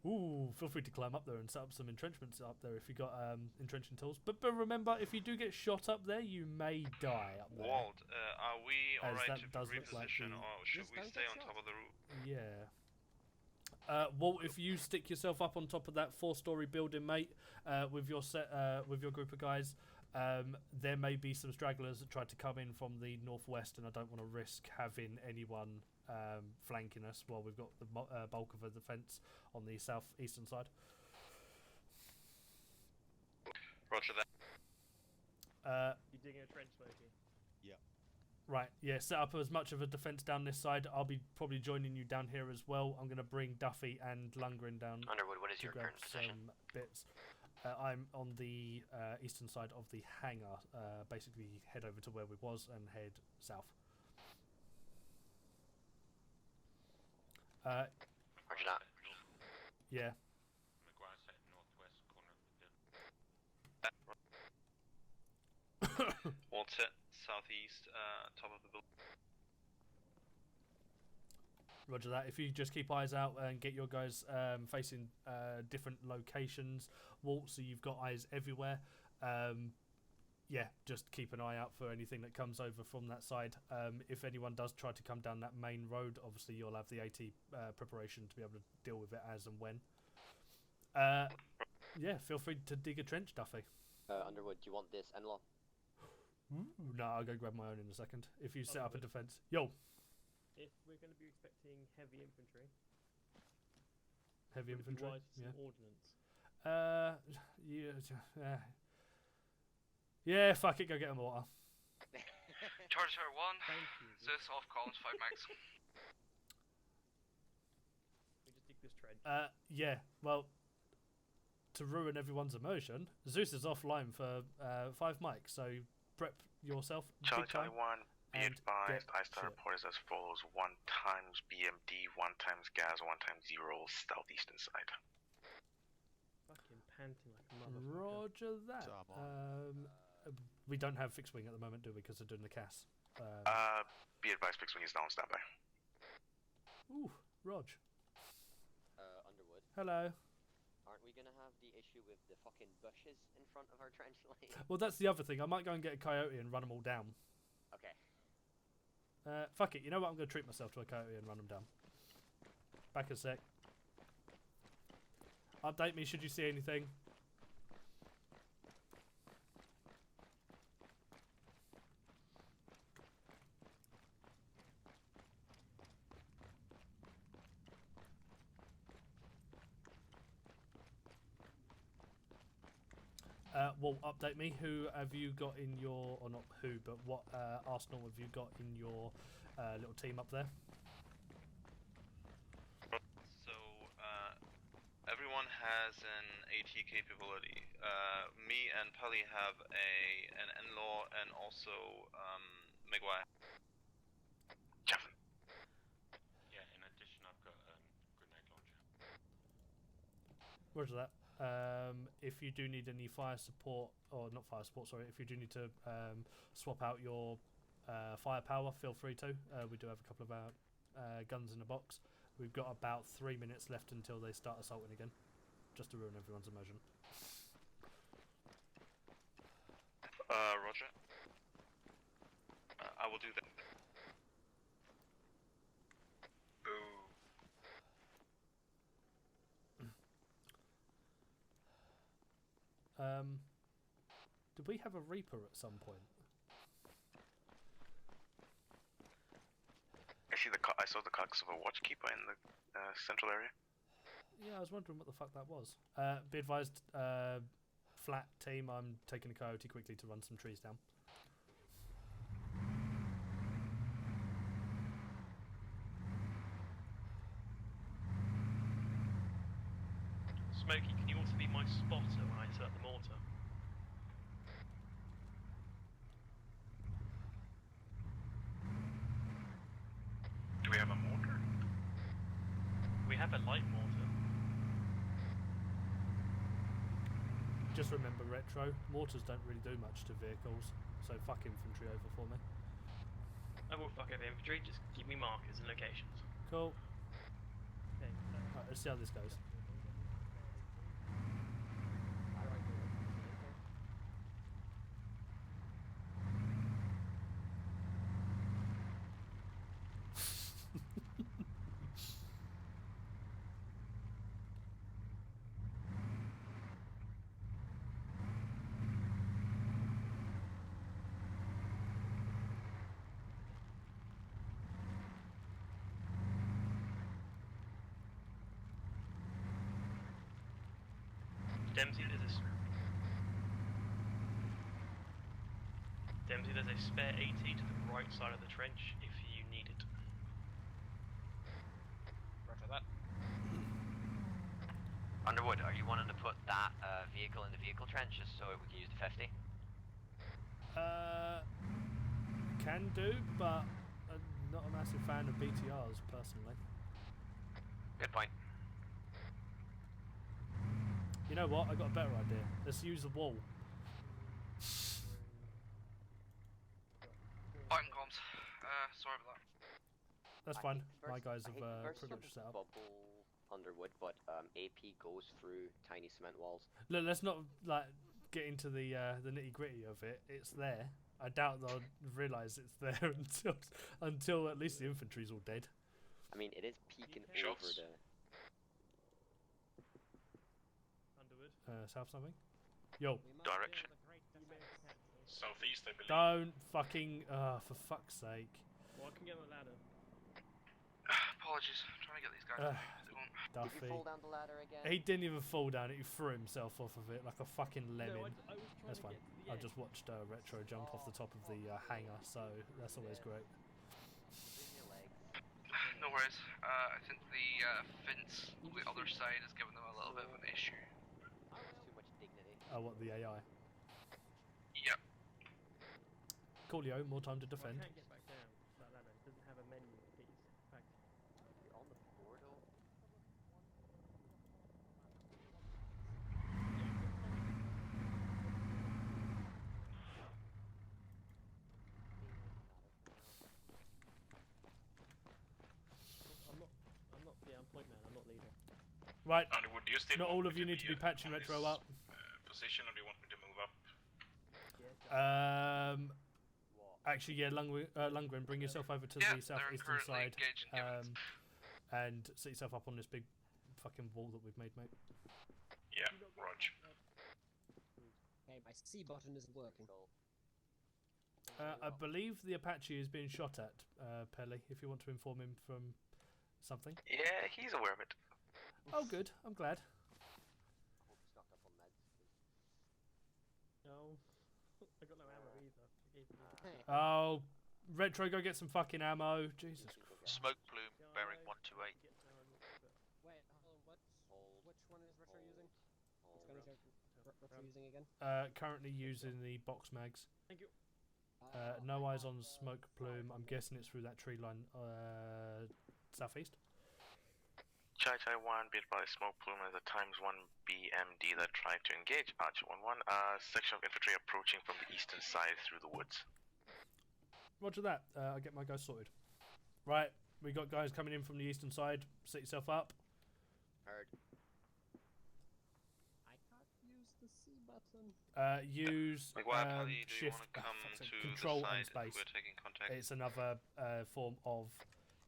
Ooh, feel free to climb up there and set up some entrenchments up there if you got entrenching tools. But remember, if you do get shot up there, you may die up there. Walt, are we As alright that to does look like reposition, the- or should we stay on top of the roof? Yeah. Walt, if you stick yourself up on top of that 4-story building, mate, with your with your group of guys, there may be some stragglers that tried to come in from the northwest, and I don't want to risk having anyone flanking us while we've got the bulk of the defence on the southeastern side. Roger that. You digging a trench, Smokey? Yeah. Right, yeah, set up as much of a defence down this side. I'll be probably joining you down here as well. I'm going to bring Duffy and Lundgren down. Underwood, what is to your grab current position? some bits. I'm on the eastern side of the hangar. Basically, head over to where we was and head south. Roger that. Yeah. McGuire set northwest corner of the building. Walt set southeast, top of the building. Roger that. If you just keep eyes out and get your guys facing different locations, Walt, so you've got eyes everywhere. Yeah, just keep an eye out for anything that comes over from that side. If anyone does try to come down that main road, obviously you'll have the AT preparation to be able to deal with it as and when. Yeah, feel free to dig a trench, Duffy. Underwood, do you want this Enlaw? No, I'll go grab my own in a second. If you set up a defense. Yo! If we're going to be expecting heavy infantry, Heavy would it be infantry? wise to Yeah. some ordnance? Yeah, fuck it, go get a mortar. Charge her 1. Thank you. Zeus off columns 5 max. We just dig this trench. Yeah, well, to ruin everyone's immersion, Zeus is offline for 5 mics, so prep yourself. Charlie big time, 1, be and advised, get I start shit. report is as follows: 1 times BMD, 1 times gas, 1 times 0, southeastern side. Fucking panting like a motherfucker. Roger that. We don't have fixed wing at the moment, do we? Because they're doing the CAS. Be advised, fixed wing is down, standby. Ooh, Rog. Underwood. Hello. Aren't we gonna have the issue with the fucking bushes in front of our trench line? Well, that's the other thing. I might go and get a coyote and run them all down. Okay. Fuck it. You know what? I'm going to treat myself to a coyote and run them down. Back a sec. Update me should you see anything. Well, update me. Who have you got in your, or not who, but what arsenal have you got in your little team up there? So, everyone has an AT capability. Me and Pally have an Enlaw and also Maguire. Yeah, in addition, I've got grenade launcher. Roger that. If you do need any fire support, or not fire support, sorry, if you do need to swap out your firepower, feel free to. We do have a couple of guns in a box. We've got about 3 minutes left until they start assaulting again, just to ruin everyone's immersion. Roger. I will do that. Did we have a Reaper at some point? I saw the carcass of a watchkeeper in the central area. Yeah, I was wondering what the fuck that was. Be advised, flat team, I'm taking a coyote quickly to run some trees down. Smokey, can you also be my spotter when I set up the mortar? Do we have a mortar? We have a light mortar. Just remember, Retro, mortars don't really do much to vehicles, so fuck infantry over for me. I will fuck over infantry, just give me markers and locations. Cool. Okay, Right, let's see how this goes. Dempsey, there's a spare AT to the right side of the trench if you need it. Roger that. Underwood, are you wanting to put that vehicle in the vehicle trench just so we can use the 50? Can do, but I'm not a massive fan of BTRs personally. Good point. You know what? I got a better idea. Let's use the wall. Item comms. Sorry about that. That's fine. My guys have pretty much set up. Bubble Underwood, but AP goes through tiny cement walls. Look, let's not like get into the nitty gritty of it. It's there. I doubt they'll realise it's there until at least the infantry's all dead. I mean, it is peeking Shots. over the. Underwood. South something? Yo. Direction. Southeast, I believe. Don't fucking. For fuck's sake. Well, I can get my ladder. Apologies. I'm trying to get these guys. Did you fall down the ladder again? He didn't even fall down it, he threw himself off of it like a fucking lemon. No, I was trying That's to fine. get to the I end. just watched Retro jump off the top of the hangar, so that's always great. No worries. I think the fence on the other side is giving them a little bit of an issue. Too much dignity. Oh, what, the AI? Yep. Coolio, more time to defend. I can't get back down that ladder. It doesn't have a menu keys. In fact, You're on the portal. I'm not. Yeah, I'm point man. I'm not leader. Right. Underwood, do you still Not want all me of you to need to be patching on Retro this, up. Position, or do you want me to move up? Actually, yeah, Lundgren, bring yourself over to the southeastern side, and set yourself up on this big fucking wall that we've made, mate. Yeah, Roger. Okay, my C button isn't working. I believe the Apache is being shot at, Pelly, if you want to inform him from something. Yeah, he's aware of it. Oh, good. I'm glad. No, I got no ammo either. I gave you. Oh, Retro, go get some fucking ammo. Jesus Christ. Smoke plume, bearing 128. Wait, hold on, which one is Retro using? Which gun is Retro using again? Currently using the box mags. Thank you. No eyes on smoke plume. I'm guessing it's through that tree line southeast. Chai 1 beat by smoke plume as a ×1 BMD that tried to engage Archer 1-1. Section of infantry approaching from the eastern side through the woods. Roger that. I'll get my guys sorted. Right, we got guys coming in from the eastern side. Set yourself up. Heard. I can't use the C button. Use Paddy, do you shift, want to come to control the and side space. we're taking contact? It's another form of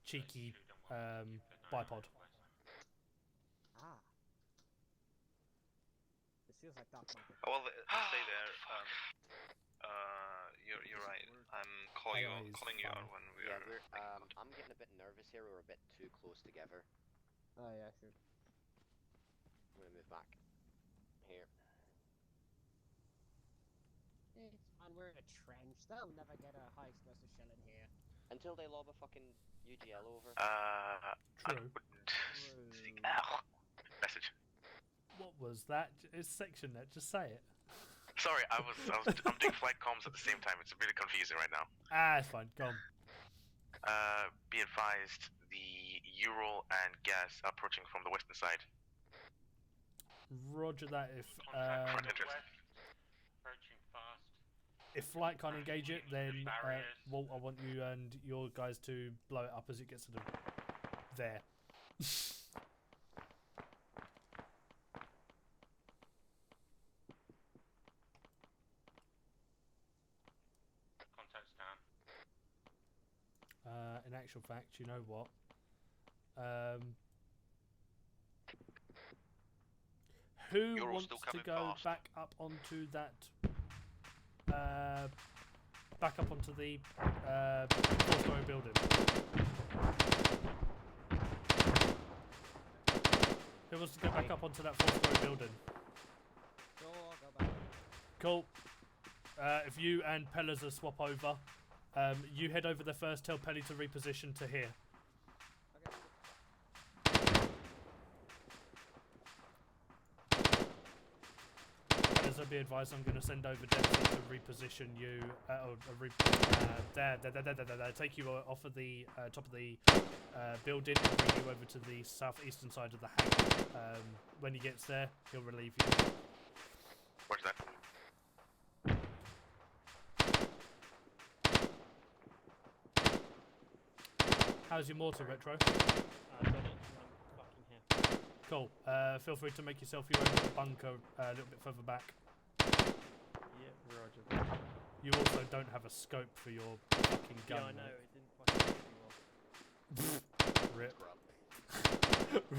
cheeky bipod. Ah. This feels like Dark Matter. Oh, well, stay there. You're right. I'm calling you out when we are. I'm getting a bit nervous here. We're a bit too close together. Oh yeah, sure. I'm gonna move back. Here. It's fine, we're in a trench. They'll never get a high explosive shell in here. Until they lob a fucking UGL over. True. Ow. Message. was that? It's section net. Just say it. Sorry, I'm doing flight comms at the same time. It's really confusing right now. Ah, it's fine. Go on. Be advised, the Ural and gas approaching from the western side. Roger that. Approaching fast. If flight can't engage it, then Walt, I want you and your guys to blow it up as it gets to there. Contact's down. In actual fact, you know what? Who wants to go back up onto that? Back up onto the 4-story building. Who wants to go back up onto that 4-story building? Sure, I'll go back. Cool. If you and Pellers swap over, you head over there first. Tell Pelly to reposition to here. Pellers, be advised, I'm going to send over Dempsey to reposition you. There. Take you off of the top of the building and bring you over to the southeastern side of the hangar. When he gets there, he'll relieve you. Where's that? How's your mortar, Retro? Got it. I'm fucking here. Cool. Feel free to make yourself your own bunker a little bit further back. Yeah, roger that. You also don't have a scope for your fucking gun. Yeah, I know. It didn't fucking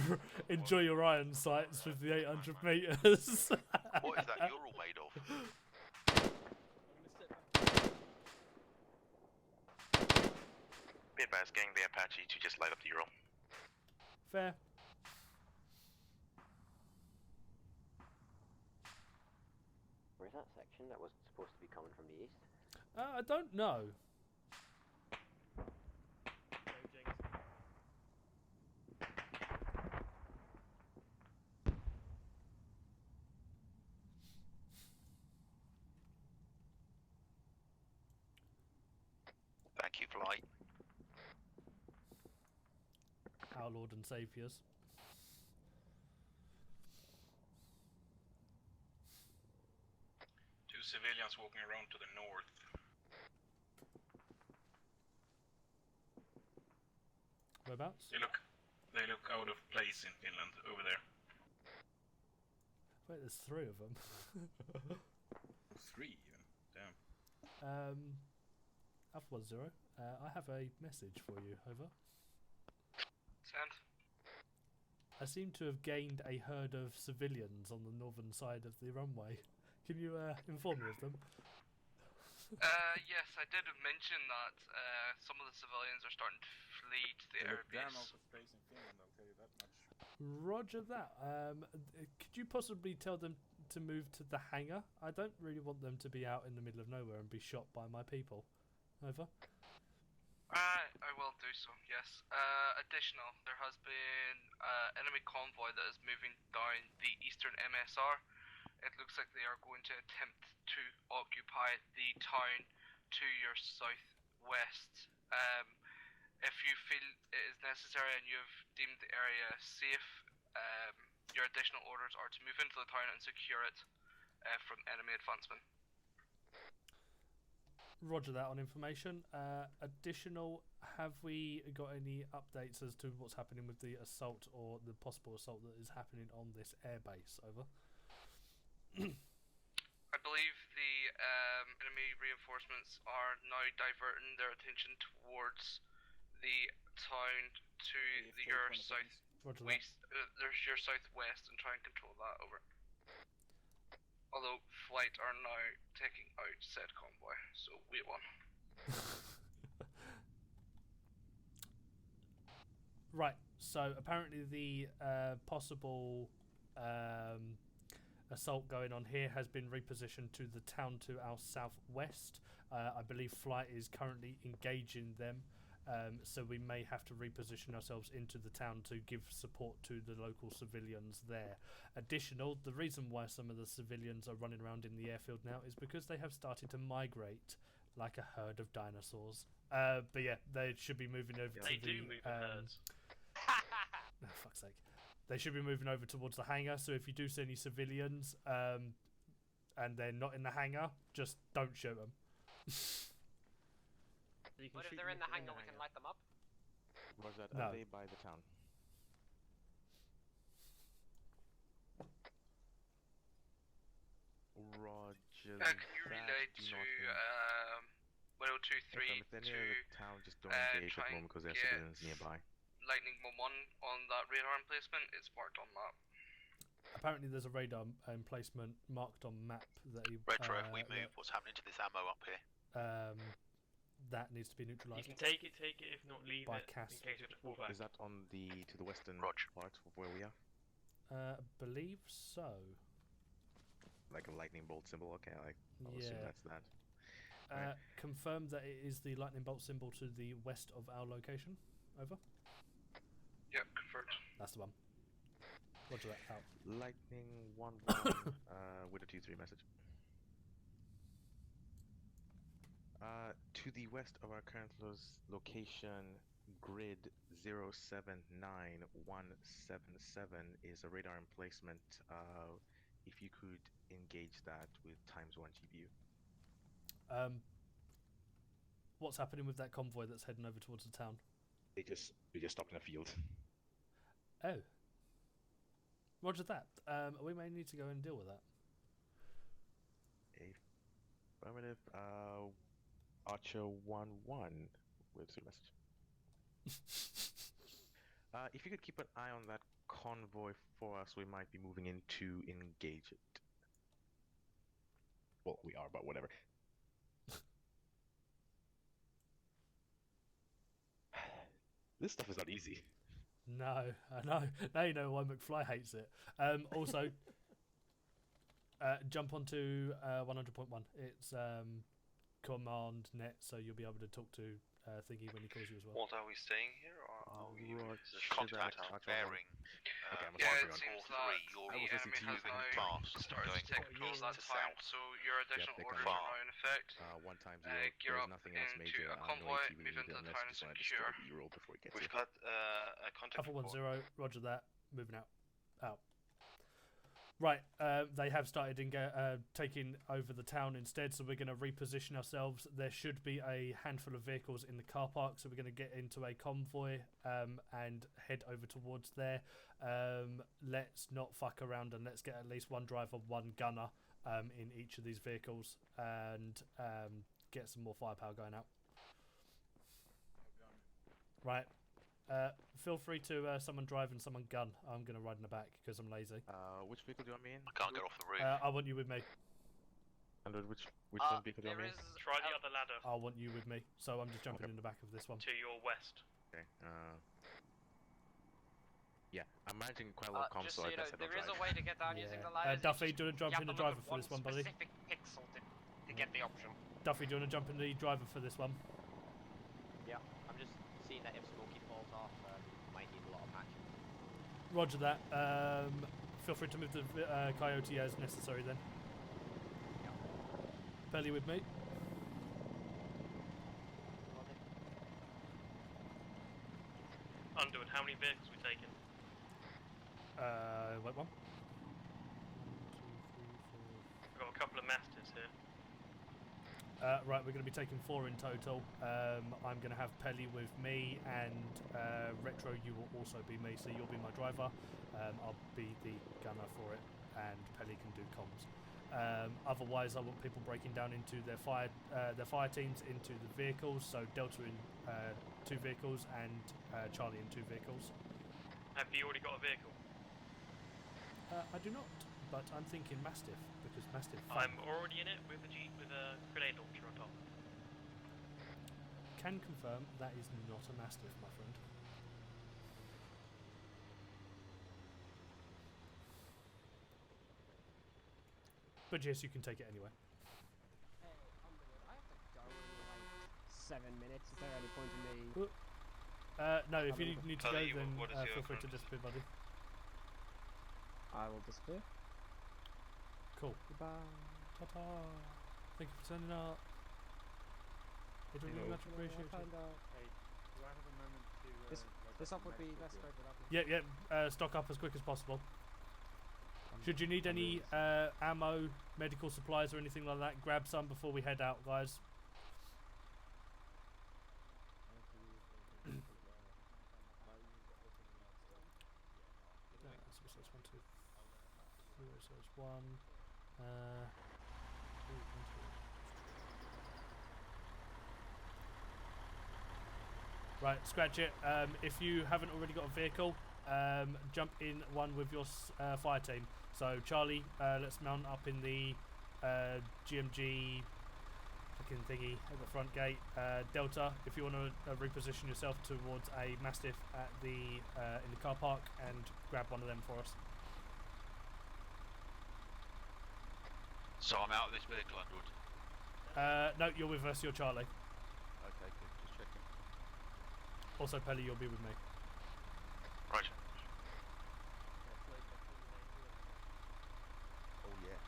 well. Enjoy your iron sights with the 800 meters. What is that Ural made of? Be advised, getting the Apache to just light up the Ural. Fair. Where's that section that was supposed to be coming from the east? I don't know. Thank you, Flight. Our Lord and Saviours. Two civilians walking around to the north. Whereabouts? They look out of place in Finland, over there. Wait, there's 3 of them. 3 even. Damn. Alpha 10. I have a message for you. Over. Send. I seem to have gained a herd of civilians on the northern side of the runway. Can you inform me of them? Yes, I did mention that some of the civilians are starting to flee to the They're airbase. out of place in Finland, I'll tell you that much. Roger that. Could you possibly tell them to move to the hangar? I don't really want them to be out in the middle of nowhere and be shot by my people. Over. I will do so, yes. Additional, there has been enemy convoy that is moving down the eastern MSR. It looks like they are going to attempt to occupy the town to your southwest. If you feel it is necessary and you've deemed the area safe, your additional orders are to move into the town and secure it from enemy advancement. Roger that on information. Additional, have we got any updates as to what's happening with the assault or the possible assault that is happening on this airbase? Over. I believe the enemy reinforcements are now diverting their attention towards the town to your southwest. There's your southwest, and try and control that. Over. Although flight are now taking out said convoy, so wait one. Right. So apparently the possible assault going on here has been repositioned to the town to our southwest. I believe flight is currently engaging them. so we may have to reposition ourselves into the town to give support to the local civilians there. The reason why some of the civilians are running around in the airfield now is because they have started to migrate like a herd of dinosaurs. But yeah, they should be moving over to the... They do move in herds. Oh, fuck's sake. They should be moving over towards the hangar, so if you do see any civilians and they're not in the hangar, just don't shoot them. But if they're in the hangar, we can light them up? Roger that. No. Are they by the town? Roger Can you relay to 1023 if they're to near the town, just don't engage at the moment because there are civilians nearby. Lightning 11 on that radar emplacement? It's marked on map. Apparently there's a radar emplacement marked on map that he... Retro, if we move, what's happening to this ammo up here? That needs to be neutralised. You can take it, if not leave by it, Cass. in case you have to fall back. Is that on to the western part of where we are? I believe so. Like a lightning bolt symbol? Okay, I'll assume that's that. Confirm that it is the lightning bolt symbol to the west of our location. Over. Yep, confirmed. That's the one. Roger that, out. Lightning 1-1 with a 2-3 message. To the west of our current location, grid 079177 is a radar emplacement. If you could engage that with ×1 GPU. What's happening with that convoy that's heading over towards the town? We just stopped in a field. Oh. Roger that. We may need to go and deal with that. Affirmative. Archer 1-1 with a message. If you could keep an eye on that convoy for us, we might be moving in to engage it. Well, we are, but whatever. This stuff is not easy. No, I know. Now you know why McFly hates it. Also, jump onto 100.1. It's command net, so you'll be able to talk to Thingy when he calls you as well. What are we saying here, or are we Contact bearing. Yeah, it seems that the enemy has now started to take control of that town, so your additional orders are now in effect. One time Gear up nothing else into major. a convoy, no move into the town and secure. Before it gets We've here. got a contact Alpha report. 10, roger that. Moving out. Right, they have started taking over the town instead, so we're going to reposition ourselves. There should be a handful of vehicles in the car park, so we're going to get into a convoy and head over towards there. Let's not fuck around and let's get at least one driver, one gunner in each of these vehicles and get some more firepower going out. Right. Feel free to someone drive and someone gun. I'm going to ride in the back because I'm lazy. Which vehicle do you want me in? I can't get off the roof. I want you with me. And which one vehicle do you want me in? Try the other ladder. I want you with me, so I'm just jumping in the back of this one. To your west. Okay. Yeah, I'm managing quite a lot of comms, Just so so you I know, guess I there don't is a drive. way to get down using the ladders. Duffy, do you want to jump in the driver for this one, buddy? Specific pixel to get the option. Duffy, do you want to jump in the driver for this one? Yeah, I'm just seeing that if Smokey falls off, might need a lot of patching. Roger that. Feel free to move the Coyote as necessary then. Yeah. Pelly with me. Underwood, how many vehicles are we taking? Wait one. We've got a couple of masters here. Right, we're going to be taking 4 in total. I'm going to have Pelly with me, and Retro, you will also be me, so you'll be my driver. I'll be the gunner for it, and Pelly can do comms. Otherwise, I want people breaking down into their fire teams into the vehicles. So Delta in 2 vehicles and Charlie in 2 vehicles. Have you already got a vehicle? I do not, but I'm thinking Mastiff because Mastiff. I'm already in it with a Jeep with a grenade launcher on top. Can confirm that is not a Mastiff, my friend. But yes, you can take it anyway. Hey, Underwood, I have to go in like 7 minutes. Is there any point in me? No, if you need to go, Tully, then what is your feel free to current disappear, buddy. I will disappear. Cool. Goodbye. Ta-ta. Thank you for turning up. It will be much appreciated. Hey, do I have a moment to... This up would be best spread without me. Yeah, stock up as quick as possible. Should you need any ammo, medical supplies or anything like that, grab some before we head out, guys. So it's 1, 2, 3, so it's 1, 2, 1, 2. Right, scratch it. If you haven't already got a vehicle, jump in one with your fire team. So Charlie, let's mount up in the GMG fucking thingy at the front gate. Delta, if you want to reposition yourself towards a Mastiff at the in the car park and grab one of them for us. So I'm out of this vehicle, Underwood. No, you're with us. You're Charlie. Okay, good. Just checking. Also, Pelly, you'll be with me. Right. Oh yes.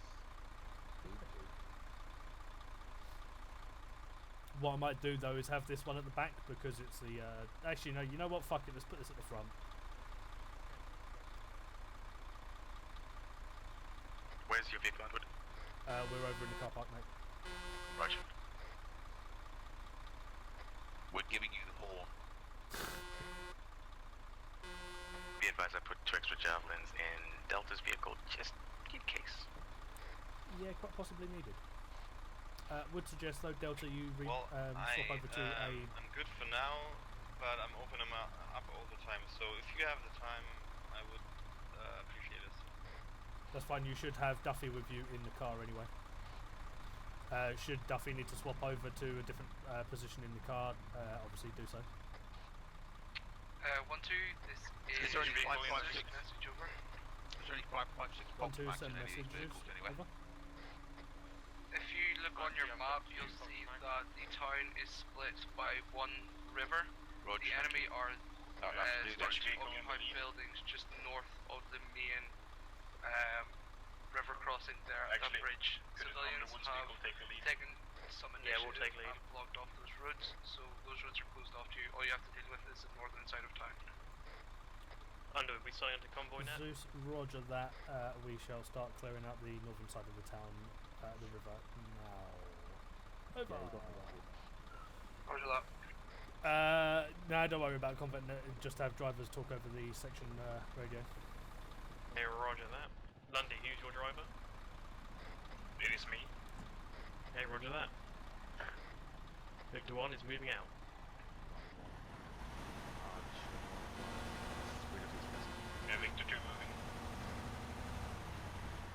What I might do though is have this one at the back because it's the. Actually, no. You know what? Fuck it. Let's put this at the front. Where's your vehicle, Underwood? We're over in the car park, mate. Right. We're giving you the horn. Be advised, I put 2 extra javelins in Delta's vehicle just in case. Yeah, quite possibly needed. Would suggest though, Delta, you Well, swap over to a. I'm good for now, but I'm opening them up all the time. So if you have the time, I would appreciate it. That's fine. You should have Duffy with you in the car anyway. Should Duffy need to swap over to a different position in the car, obviously do so. 1-2, this is there any 556 message over? Is there any 556 box 1-2, packs send in any of these messages. vehicles anyway? Over. If you look on your map, you'll see that the town is split by one river. Roger. The enemy are Roger. occupied buildings just north of the main river crossing there at that bridge. Civilians have taken some initiative and blocked off those roads, so those roads are closed off to you. All you have to deal with is the northern side of town. Underwood, we signed a convoy now. Zeus, roger that. We shall start clearing out the northern side of the town, the river now. Over. Roger that. No, don't worry about combat. Just have drivers talk over the section radio. Hey, roger that. Lundy, who's your driver? It is me. Hey, roger that. Victor 1 is moving out. Yeah, Victor 2 moving.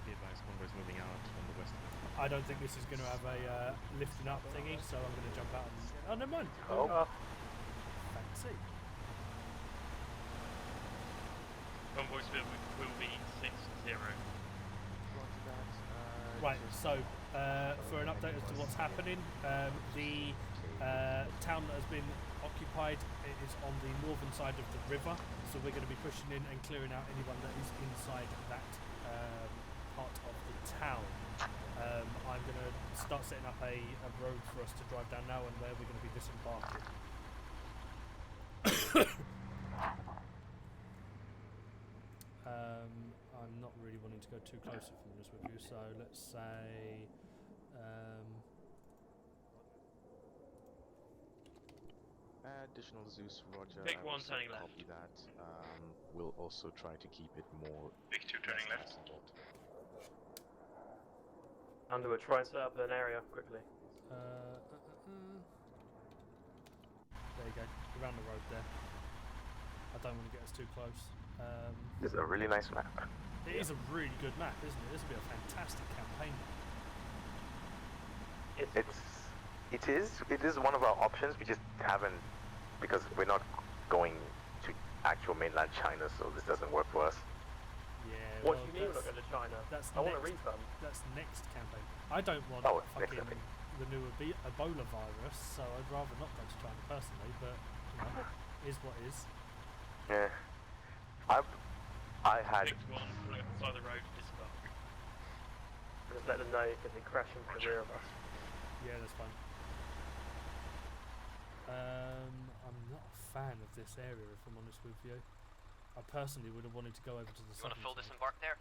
Be advised, convoy's moving out on the west. I don't think this is going to have a lifting up thingy, so I'm going to jump out and... Oh, never mind. Fancy. Convoy speed will be 6-0. Right, so for an update as to what's happening, the town that has been occupied is on the northern side of the river, so we're going to be pushing in and clearing out anyone that is inside that part of the town. I'm going to start setting up a road for us to drive down now and where we're going to be disembarking. I'm not really wanting to go too close, if I'm honest with you, so let's say Additional Zeus, roger. Pick I one also turning left. copy that. We'll also try to keep it more. Big 2 turning left. Underwood, try and set up an area quickly. There you go, around the road there. I don't want to get us too close. This is a really nice map. It is a really good map, isn't it? This will be a fantastic campaign. It is one of our options. We just haven't, because we're not going to actual mainland China, so this doesn't work for us. Yeah. What well, do you mean we're not going to China? That's I want a next- refund. That's next campaign. I don't want Oh, next fucking campaign. the new Ebola virus, so I'd rather not go to China personally, but you know, is what is. Yeah. I had. Picked one right on the side of the road, disembark. Just let them know because they crash into the rear of us. Yeah, that's fine. I'm not a fan of this area, if I'm honest with you. I personally would have wanted to go over to the You want to southern full side. disembark there?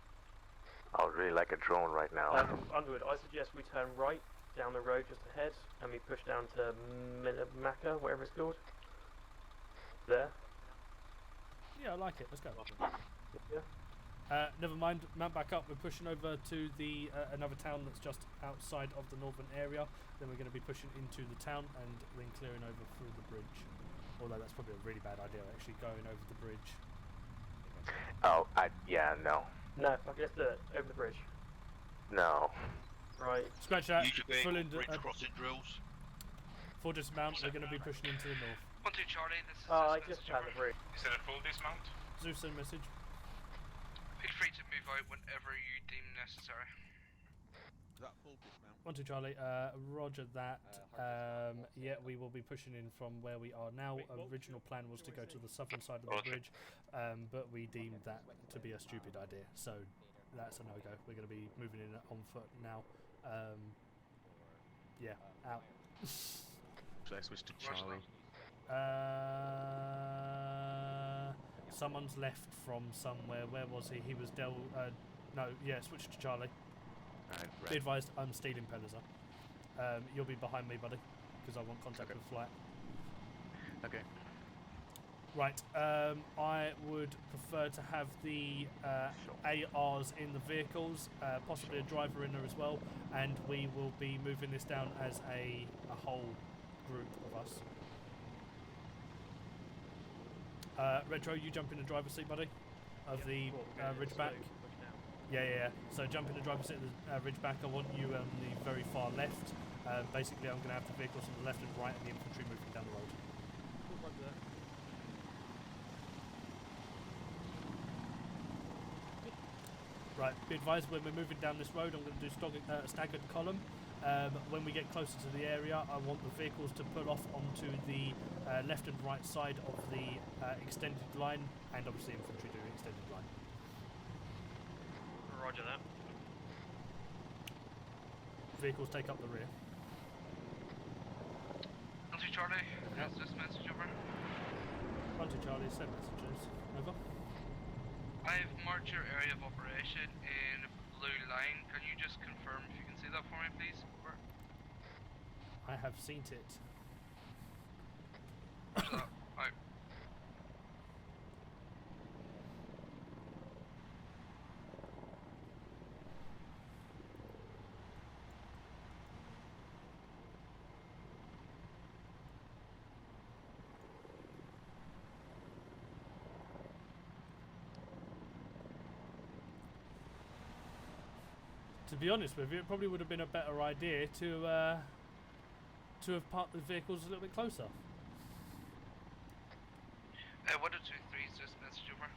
I would really like a drone right now. Underwood, I suggest we turn right down the road just ahead and we push down to Minamaka, whatever it's called. There. Yeah, I like it. Let's go. Yeah. Never mind. Mount back up. We're pushing over to the another town that's just outside of the northern area. Then we're going to be pushing into the town and then clearing over through the bridge. Although that's probably a really bad idea, actually going over the bridge. Oh, yeah, no. No, fuck, let's do it. Over the bridge. No. Right. Scratch that. Use your Full vehicle bridge crossing drills. Full dismount. We're going to be pushing into the north. 1-2 Charlie, this is I just found the bridge. Is it a full dismount? Zeus send message. Feel free to move out whenever you deem necessary. Is that full dismount? 1-2 Charlie. Roger that. Yeah, we will be pushing in from where we are now. Original plan was to go to the southern side of the bridge, but we deemed that to be a stupid idea, so that's a no-go. We're going to be moving in on foot now. Yeah, out. Should I switch to Charlie? Someone's left from somewhere. Where was he? He was no, yeah, switch to Charlie. Alright, Be advised, I'm stealing Pellizer. You'll be behind me, buddy, because I want contact with flight. Okay. Right, I would prefer to have the ARs in the vehicles, possibly a driver in there as well, and we will be moving this down as a whole group of us. Retro, you jump in the driver's seat, buddy, of the Ridgeback. Yeah. So jump in the driver's seat of the Ridgeback. I want you on the very far left. Basically, I'm going to have the vehicles on the left and right and the infantry moving down the road. Right, be advised when we're moving down this road, I'm going to do staggered column. When we get closer to the area, I want the vehicles to pull off onto the left and right side of the extended line, and obviously infantry doing extended line. Roger that. Vehicles take up the rear. 1-2 Charlie, has this message over? 1-2 Charlie, send messages. Over. I've marked your area of operation in blue line. Can you just confirm if you can see that for me, please? Over. I have seen it. Roger that. Out. To be honest with you, it probably would have been a better idea to have parked the vehicles a little bit closer. 1-2-3 is this message over?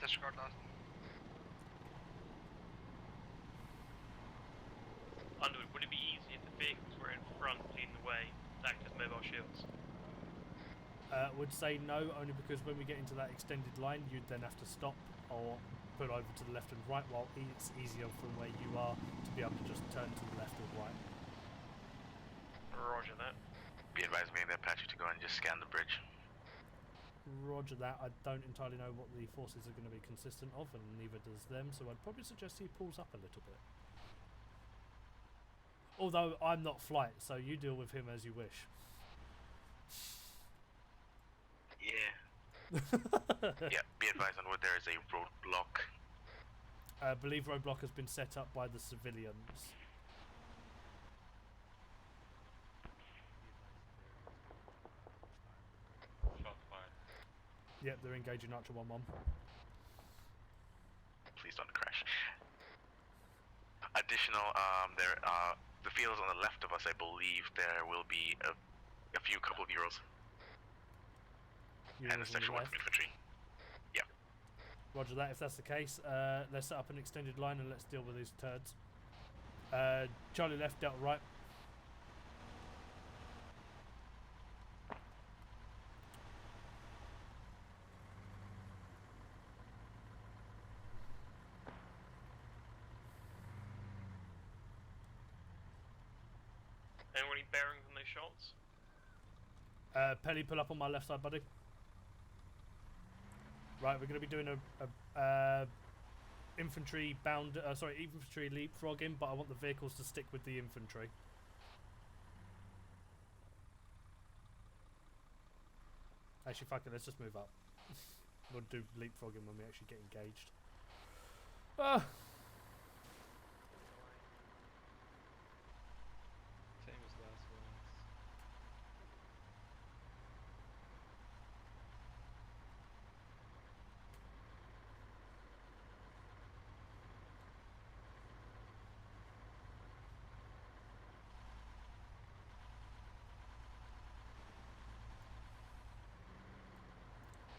Disregard last. Underwood, would it be easy if the vehicles were in front leading the way, to act as mobile shields? Would say no, only because when we get into that extended line, you'd then have to stop or pull over to the left and right, while it's easier from where you are to be able to just turn to the left or right. Roger that. Be advised, maybe Apache to go and just scan the bridge. Roger that. I don't entirely know what the forces are going to be consistent of, and neither does them, so I'd probably suggest he pulls up a little bit. Although I'm not flight, so you deal with him as you wish. Yeah. Yeah, be advised on what there is a roadblock. I believe roadblock has been set up by the civilians. Shot fired. Yep, they're engaging Archer 1-1. Please don't crash. Additional, the fields on the left of us, I believe there will be a couple of Euros. and a Euros on section the 1 left. from infantry. Yeah. Roger that. If that's the case, let's set up an extended line and let's deal with these turds. Charlie left, Delta right. Anyone any bearings on those shots? Pelly, pull up on my left side, buddy. Right, we're going to be doing a infantry leapfrogging, but I want the vehicles to stick with the infantry. Actually, fuck it, let's just move up. We'll do leapfrogging when we actually get engaged. Ah! Same as last ones.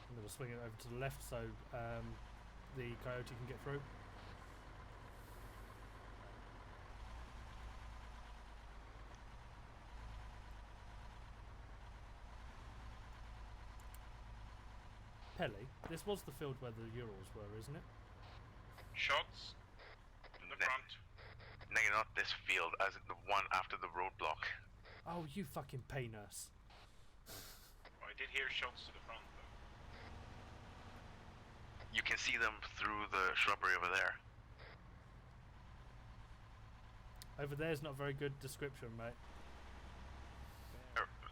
I'm going to swing it over to the left so the Coyote can get through. Pelly, this was the field where the Urals were, isn't it? Shots in the front. No, not this field, as in the one after the roadblock. Oh, you fucking pay nurse. I did hear shots to the front, though. You can see them through the shrubbery over there. Over there's not a very good description, mate.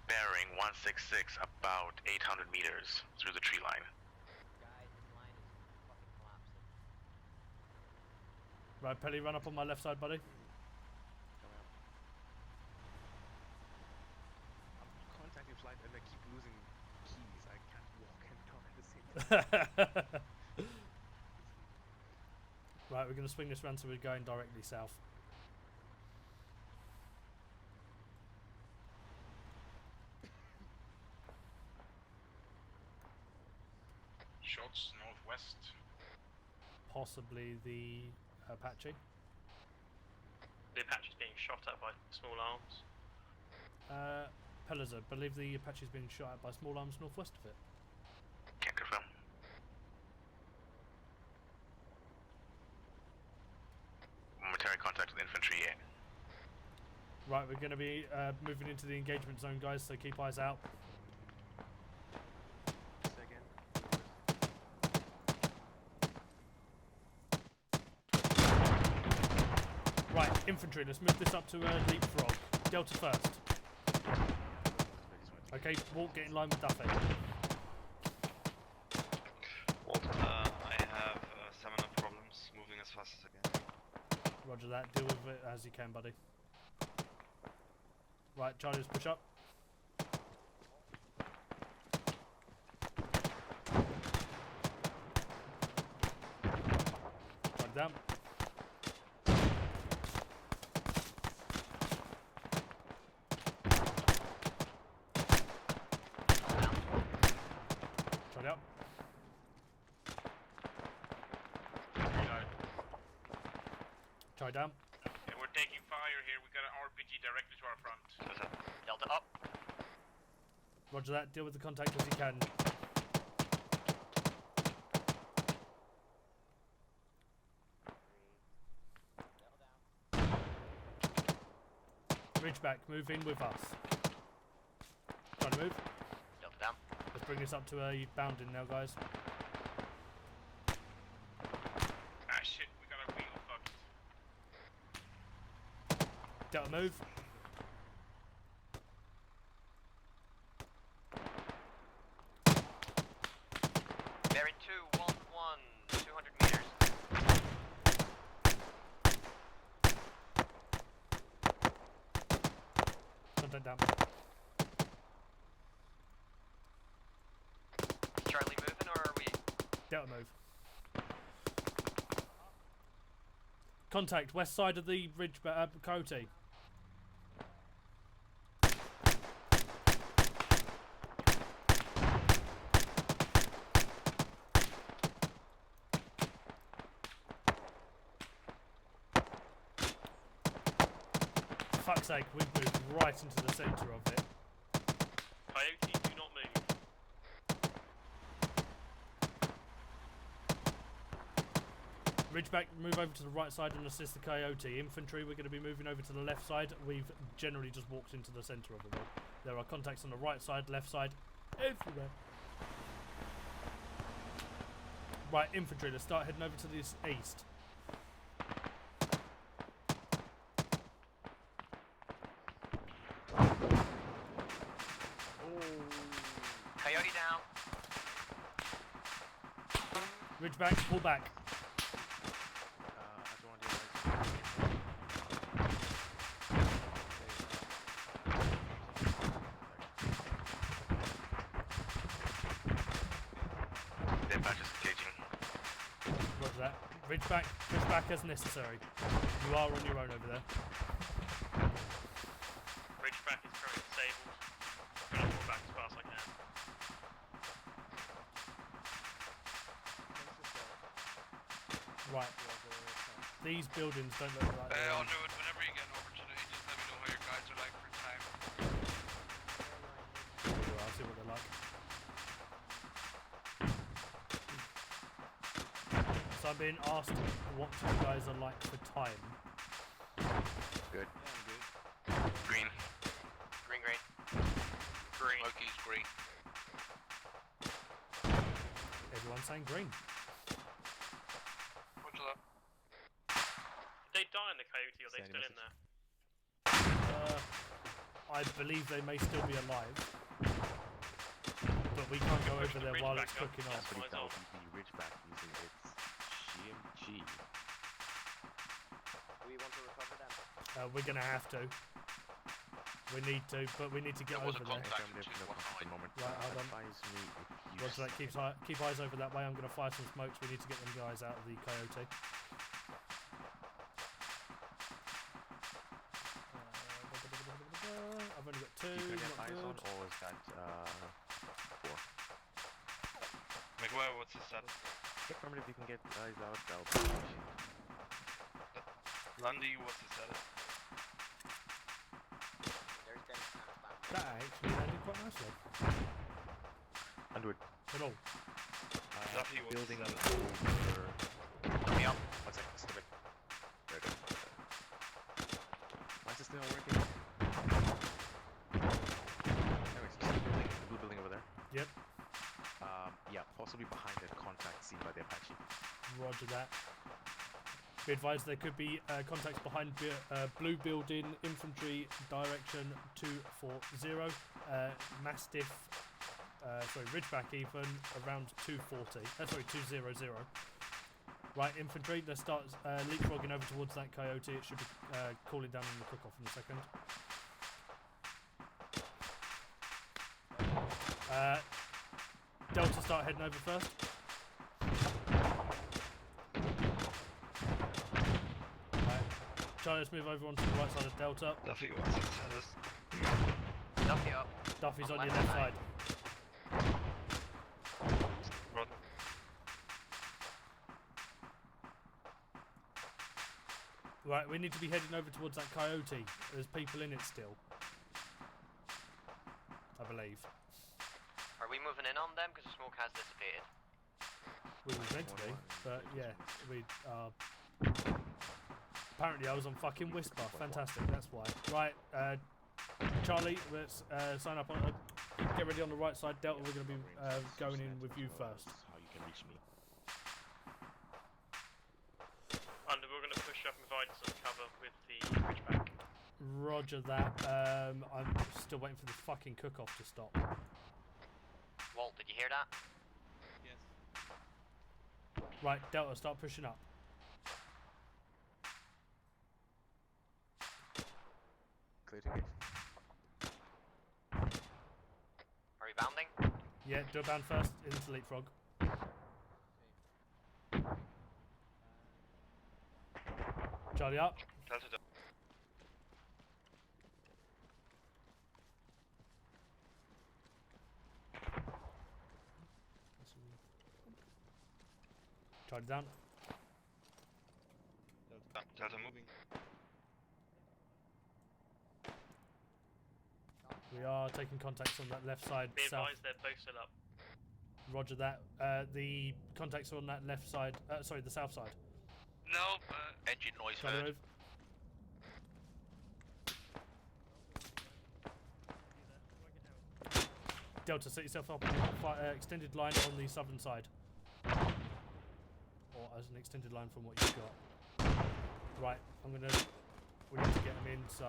Bearing 166, about 800 meters through the tree line. Guys, this line is fucking collapsing. Right, Pelly, run up on my left side, buddy. I'm contacting flight and I keep losing keys. I can't walk and talk at the same time. Right, we're going to swing this round so we're going directly south. Shots northwest. Possibly the Apache. The Apache's being shot at by small arms. Pellers, I believe the Apache's being shot at by small arms northwest of it. Can't confirm. Momentary contact with infantry, yeah. Right, we're going to be moving into the engagement zone, guys, so keep eyes out. Right, infantry, let's move this up to leapfrog. Delta first. Okay, Walt, get in line with Duffy. Walt, I have stamina problems moving as fast as I can. Roger that, deal with it as you can, buddy. Right, Charlie, let's push up. Right down. Charlie up. Charlie down. Yeah, we're taking fire here. We got an RPG directly to our front. Delta up. Roger that, deal with the contact as you can. Ridgeback, move in with us. Try to move. Delta down. Let's bring this up to a bounding now, guys. Ah shit, we got our wheel fucked. Delta move. Bearing 211, 200 meters. Contact down. Charlie moving, or are we? Delta move. Contact, west side of the ridge, Coyote. fuck's sake, we've moved right into the centre of it. Coyote, do not move. Ridgeback, move over to the right side and assist the Coyote. Infantry, we're going to be moving over to the left side. We've generally just walked into the centre of it all. There are contacts on the right side, left side, everywhere. Right, infantry, let's start heading over to this east. Coyote down. Ridgeback, pull back. Roger that. Ridgeback, push back as necessary. You are on your own over there. Ridgeback is currently disabled. I'm going to pull back as fast as I can. Right. These buildings don't look like they're I'll do it whenever you get an opportunity. Just let me know how your guys are like for time. I'll see what they're like. So I'm being asked what you guys are like for time. Good. Yeah, I'm good. Green. Green, green. Green. Smokey's green. Everyone's saying green. What's that? Did they die in the Coyote or are they still in there? I believe they may still be alive. But we can't go over there while it's cooking off. Somebody that would be Ridgeback using its GMG. Do we want to recover them? We're gonna have to. We need to, but we need to get over there. At the moment. Right, hold on. Advise me if you Roger that. Keep eyes over that way. I'm gonna fire some smokes. We need to get them guys out of the Coyote. I've only got two. Keep your Not eyes on, good. or is that 4? McGuire, what's the status? Check from it if you can get guys out. That'll be appreciated. Lundy, what's the status? There's them kind of bad. That actually landed quite nicely. Underwood. Hello. Duffy, what's Building the over. status? Me up. 1 second. Stop it. There it is. Why is this still not working? Anyways, just the blue building over there. Yep. Yeah, possibly behind that contact seen by the Apache. Roger that. Be advised there could be contacts behind blue building, infantry, direction 240, Mastiff, Ridgeback even, around 240, sorry, 200. Right, infantry, let's start leapfrogging over towards that Coyote. It should be cooling down in the cook-off in a second. Delta, start heading over first. Charlie, let's move over onto the right side of Delta. Duffy, what's the status? Duffy up. Duffy's on your left side. Rod. Right, we need to be heading over towards that Coyote. There's people in it still. I believe. Are we moving in on them? Because the smoke has dissipated. We were meant to be, but yeah, we are. Apparently I was on fucking Whisper. Fantastic, that's why. Right, Charlie, let's sign up on. Get ready on the right side. Delta, we're going to be going in with you first. How you can reach me. Under, we're going to push up and provide some cover with the Ridgeback. Roger that. I'm still waiting for the fucking cook-off to stop. Walt, did you hear that? Yes. Right, Delta, start pushing up. Clear to engage. Are we bounding? Yeah, do a bound first into leapfrog. Charlie up. Delta, Delta. Charlie down. Delta moving. We are taking contacts on that left side. Be South. advised, they're both still up. Roger that. The contacts are on that left side. Sorry, the south side. No, engine noise Charlie heard. move. Delta, set yourself up on the extended line on the southern side. Or as an extended line from what you've got. Right, we need to get them in, so...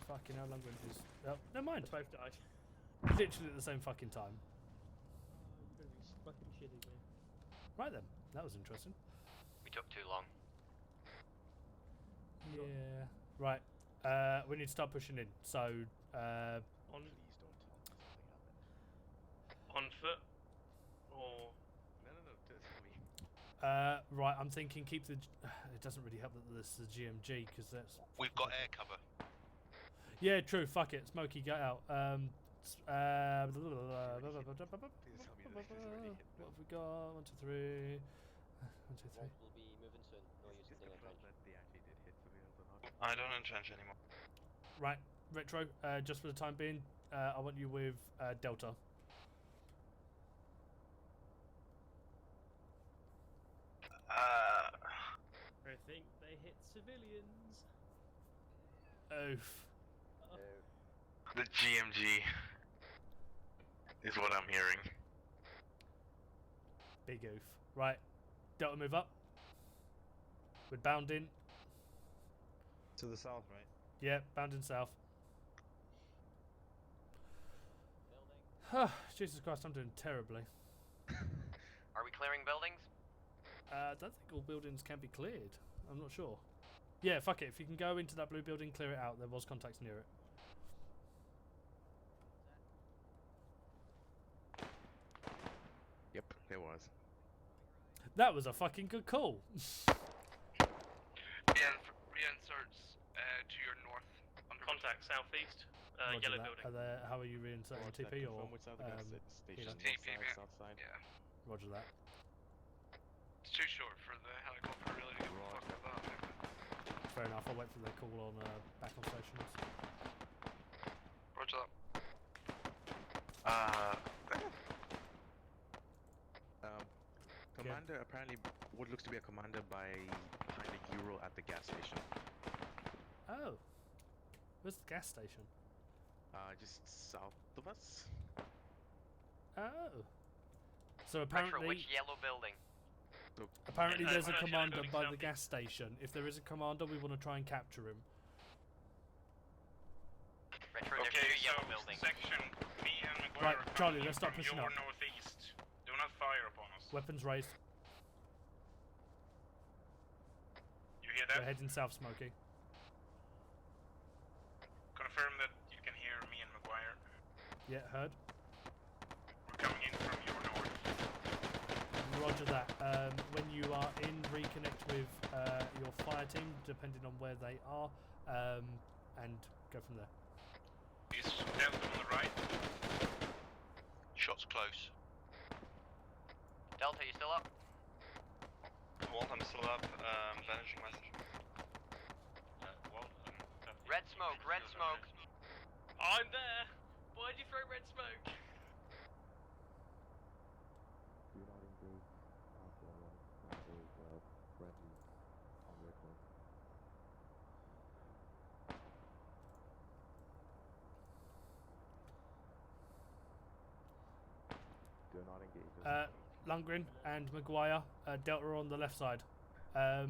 fucking hell, Lundgren is... Oh, never mind. They both died. Literally at the same fucking time. You're gonna be fucking shitty, man. Right then, that was interesting. We took too long. Yeah. Right, we need to start pushing in, so... On foot? Or... right, I'm thinking keep the... It doesn't really help that there's the GMG, because that's... We've got air cover. Yeah, true, fuck it. Smokey, get out. What have we got? 1, 2, 3. 1, 2, 3. We'll be moving soon. No use in doing I don't entrench anymore. Right, Retro, just for the time being, I want you with Delta. I think they hit civilians. Oof. The GMG is what I'm hearing. Big oof. Right, Delta move up. We're bounding. To the south, right? Yeah, bounding south. Jesus Christ, I'm doing terribly. Are we clearing buildings? I don't think all buildings can be cleared. I'm not sure. Yeah, fuck it. If you can go into that blue building, clear it out. There was contacts near it. Yep, there was. That was a fucking good call. Reinserts to your north. Contact southeast. Roger Yellow that. building. How are you reinserting TP or? Which side of the gas station? Helo? TP, North side, south side? Yeah. Roger that. It's too short for the helicopter really to get fucked up that. Fair enough. I'll wait for the call on back on stations. Roger that. Commander, apparently, what looks to be a commander behind a Euro at the gas station. Oh. Where's the gas station? Just south of us. Oh. So apparently... Retro, which yellow building? Apparently there's a Actually, commander building by the southeast. gas station. If there is a commander, we want to try and capture him. Retro, there's two yellow buildings. Section, me and McGuire Right, are Charlie, coming let's start from pushing your up. northeast. Do not fire upon us. Weapons raised. You hear We're that? heading south, Smokey. Confirm that you can hear me and McGuire. Yeah, heard. We're coming in from your north. Roger that. When you are in, reconnect with your fire team, depending on where they are, and go from there. Is Delta on the right? Shots close. Delta, you still up? Walt, I'm still up. Vanishing message. Red smoke, red smoke. I'm there. Why'd you throw red smoke? Do not engage after friendly on record. Do not engage. Lundgren and Maguire, Delta are on the left side. Oh, sorry,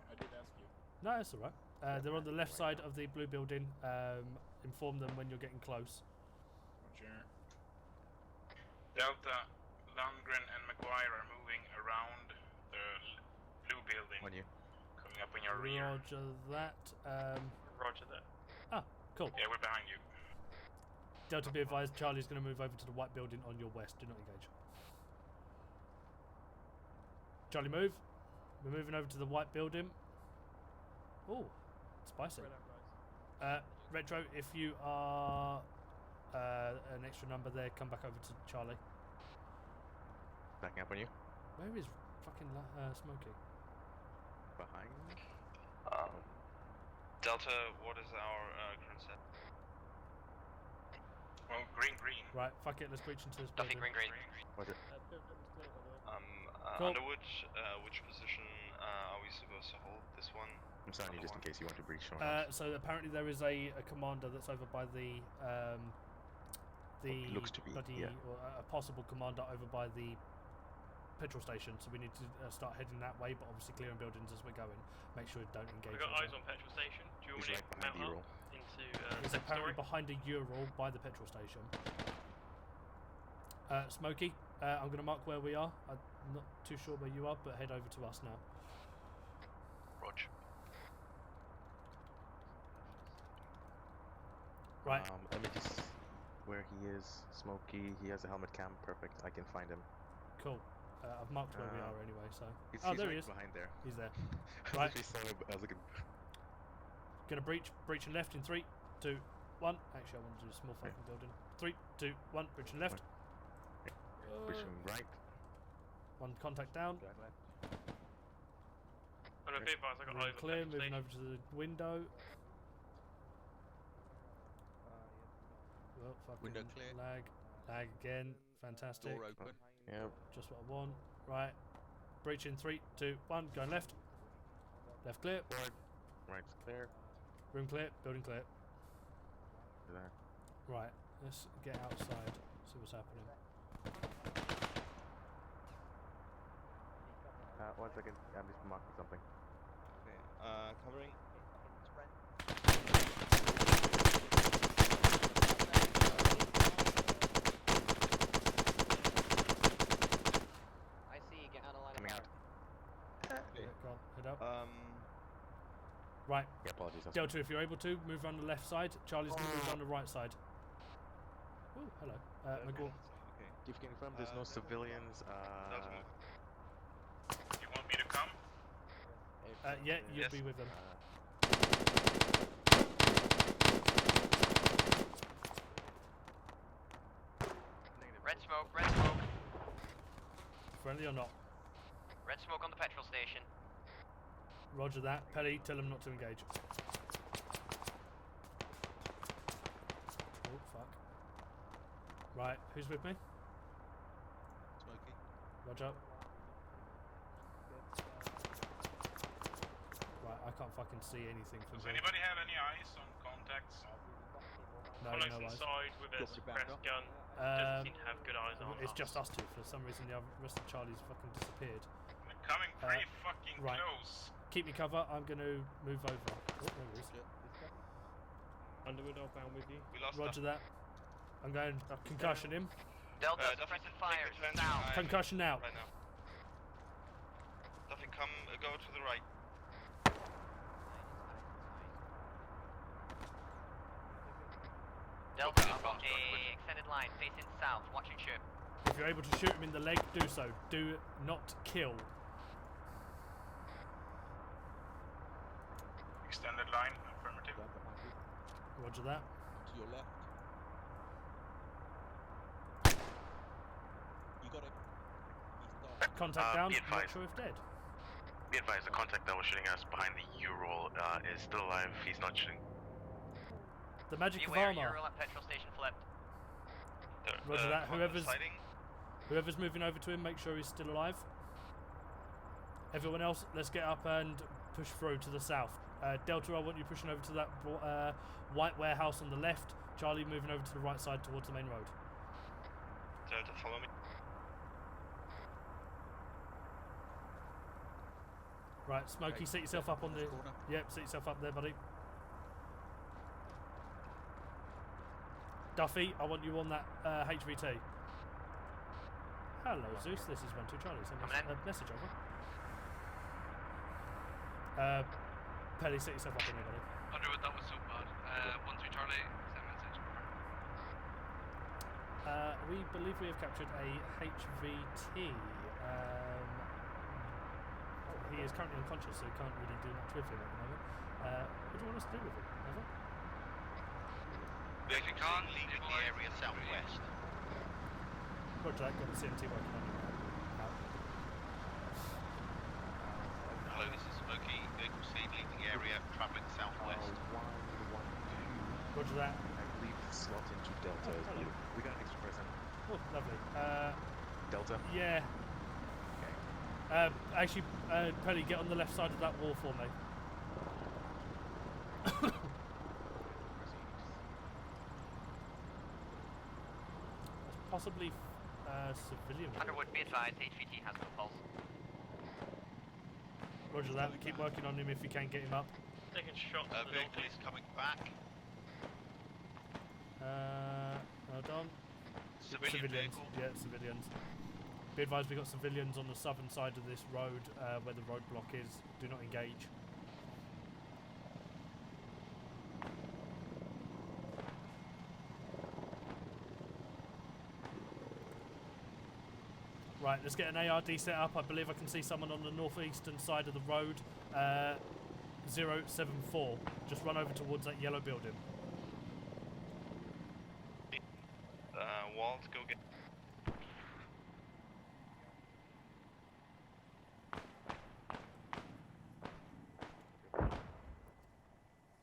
I did ask you. No, that's alright. They're on the left side of the blue building. Inform them when you're getting close. Roger. Delta, Lundgren and McGuire are moving around the blue building. On you. Coming up in your rear. Roger that. Roger that. Ah, cool. Yeah, we're behind you. Delta, be advised, Charlie's going to move over to the white building on your west. Do not engage. Charlie, move. We're moving over to the white building. Oh, spicy. Retro, if you are an extra number there, come back over to Charlie. Backing up on you. Where is fucking Smokey? Behind. Delta, what is our current set? Well, green. Right, fuck it, let's breach into this Duffy, building. green. Was it? Building's clear, by the way. Cool. Underwood, which position are we supposed to hold? This one? I'm signing you just in case you want to breach or not. So apparently there is a commander that's over by the looks to be, bloody, yeah. or a possible commander over by the petrol station. So we need to start heading that way, but obviously clearing buildings as we're going. Make sure we don't engage. We've got each eyes other. on petrol station. Do you want He's me right to behind mount the up Ural. into He's second apparently story? behind a Ural by the petrol station. Smokey, I'm going to mark where we are. I'm not too sure where you are, but head over to us now. Roger. Right. Let me just where he is. Smokey. He has a helmet cam. Perfect. I can find him. Cool. I've marked where we are anyway, so. He's there right he is. behind there. He's there. I Right. literally saw him, I was looking. Gonna breach and left in 3, 2, 1. Actually, I want to do a small fucking building. 3, 2, 1. Breach and left. Breaching right. 1 contact down. And a bit advice, I got Room eyes on clear. petrol Moving station. over to the window. Well, fucking Window clear. Lag again. Fantastic. Door open. Yep. Just what I want. Right. Breach in 3, 2, 1. Going left. Left clear. Forward. Right's clear. Room clear. Building clear. There. Right. Let's get outside. See what's happening. 1 second. I'm just marking something. Okay. Covering. I see you, get out of line. Coming out. Yeah, go on. Head up. Right. Yeah, apologies. that's Delta, if you're able to, move around the left side. Charlie's going to move around the right side. Ooh, hello. McGraw. Okay. If you can confirm there's no civilians. You want me to come? Yeah, you'll Yes. be with them. Red smoke, red smoke. Friendly or not? Red smoke on the petrol station. Roger that. Pelly, tell them not to engage. Oh, fuck. Right, who's with me? Smokey. Roger. Right, I can't fucking see anything from Does here. anybody have any eyes on contacts? No, Close no eyes. inside with a Got your back suppressed up. gun. Doesn't seem to have good eyes on It's us. just us two. For some reason, the rest of Charlie's fucking disappeared. They're coming pretty fucking right. close. Keep me cover. I'm going to move over. Oh, there he is. Underwood, I'm with you. We lost Roger that. I'm going to concussion him. Delta, Duffy, suppressing take fire, the defense. south. I'm Concussion out. right now. Duffy, come, go to the right. Delta, I'm on a extended line, facing south, watching ship. If you're able to shoot him in the leg, do so. Do not kill. Extended line, affirmative. Roger that. To your left. You got him. He's down. Contact down. Be Not advised. sure if dead. Be advised, the contact that was shooting us behind the U-roll is still alive. He's not shooting. The magic of Beware, Arma. Ural at petrol station flipped. Roger that. Sliding. Whoever's moving over to him, make sure he's still alive. Everyone else, let's get up and push through to the south. Delta, I want you pushing over to that white warehouse on the left. Charlie moving over to the right side towards the main road. Delta, follow me. Right, Smokey, Okay, set yourself up on the... corner. Yep, set yourself up there, buddy. Duffy, I want you on that HVT. Hello, Zeus. This is 1-2 Charlie. Send us a message over. Pelly, set yourself up on there, buddy. Underwood, that was so bad. 1-2 Charlie, send message. We believe we have captured a HVT. He is currently unconscious, so we can't really do much with him at the moment. What do you want us to do with him? Over? We actually can't leave in the area southwest. Roger that, got the CMT working on him. Hello, this is Smokey. Vehicle C leaving the area, travelling southwest. 1-1-2. Roger that. I believe the slot into Delta is the Yeah. Actually, Pelly, get on the left side of that wall for me. Possibly civilian. Underwood, be advised, HVT has no pulse. Roger that. Keep working on him if you can get him up. Taking shots to the Vehicle is coming back. Hold on. Civilian vehicle. Yeah, civilians. Be advised, we've got civilians on the southern side of this road where the roadblock is. Do not engage. Right, let's get an ARD set up. I believe I can see someone on the northeastern side of the road. 074. Just run over towards that yellow building. Walt, go get.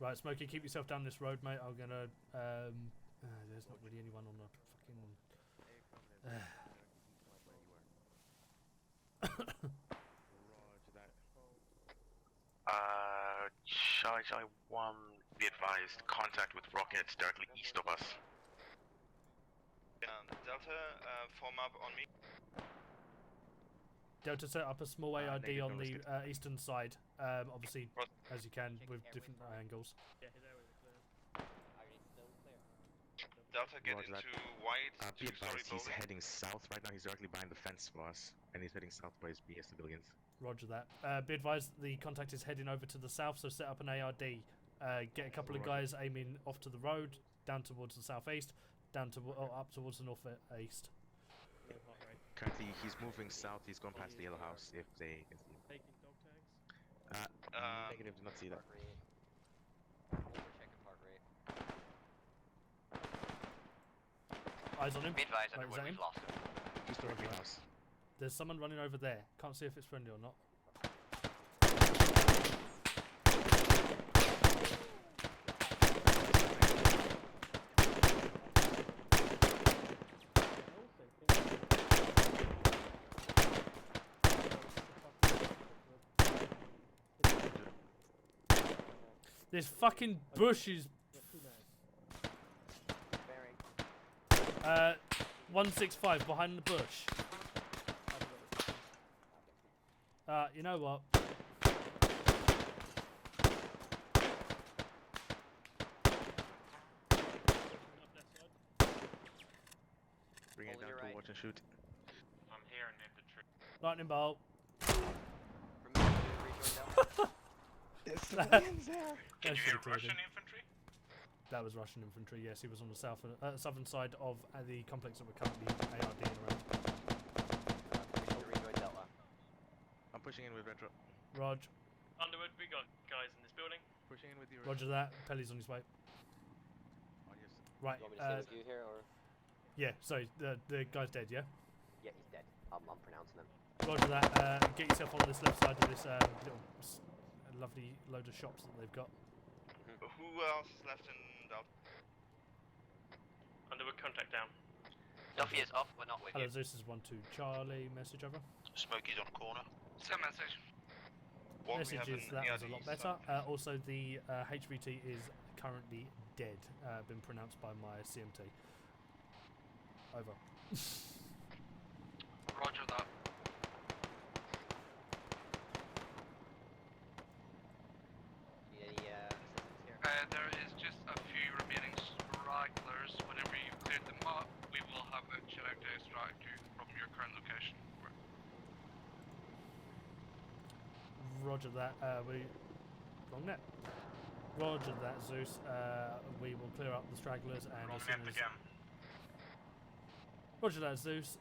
Right, Smokey, keep yourself down this road, mate. I'm gonna. There's not really anyone on the fucking. Charge I-1, be advised, contact with rockets directly east of us. Delta, form up on me. Delta, set up a small ARD on the eastern side. Obviously, as you can, with different angles. Delta, get into white. Be advised, he's heading south right now. He's directly behind the fence for us, and he's heading south by his BS civilians. Roger that. Be advised, the contact is heading over to the south, so set up an ARD. Get a couple of guys aiming off to the road, down towards the southeast, down to up towards the northeast. Currently, he's moving south. He's gone past the yellow house. If they can see him. Taking dog tags. Negative. Do not see that. Eyes on him. Be advised, Right, is that him? we've lost him. He's still in the house. There's someone running over there. Can't see if it's friendly or not. This fucking bush is. 165 behind the bush. You know what? Bring it down to watch and shoot. I'm here in infantry. Lightning bolt. There's civilians there. Did you hear Russian infantry? That was Russian infantry, yes. He was on the southern side of the complex that we're currently ARDing around. I'm pushing in with retro. Rog. Underwood, we got guys in this building. Pushing in with you. Roger that. Pelly's on his way. Oh, yes. Right. Do you want me to stay with you here, or? Yeah, sorry. The guy's dead, yeah? Yeah, he's dead. I'm pronouncing him. Roger that. Get yourself on this left side of this little lovely load of shops that they've got. Who else is left in Delta? Underwood, contact down. Duffy is up, but not with Hello, you. Zeus is 1-2 Charlie. Message over. Smokey's on corner. Send message. What we Message have is in that was a ERD lot better. Also, the HVT is currently dead. Been pronounced by my CMT. Over. Roger that. There is just a few remaining stragglers. Whenever you've cleared them up, we will have a check to extract you from your current location. Roger that. Wrong net. Roger that, Zeus. We will clear up the stragglers and Wrong as soon net as again. Roger that, Zeus.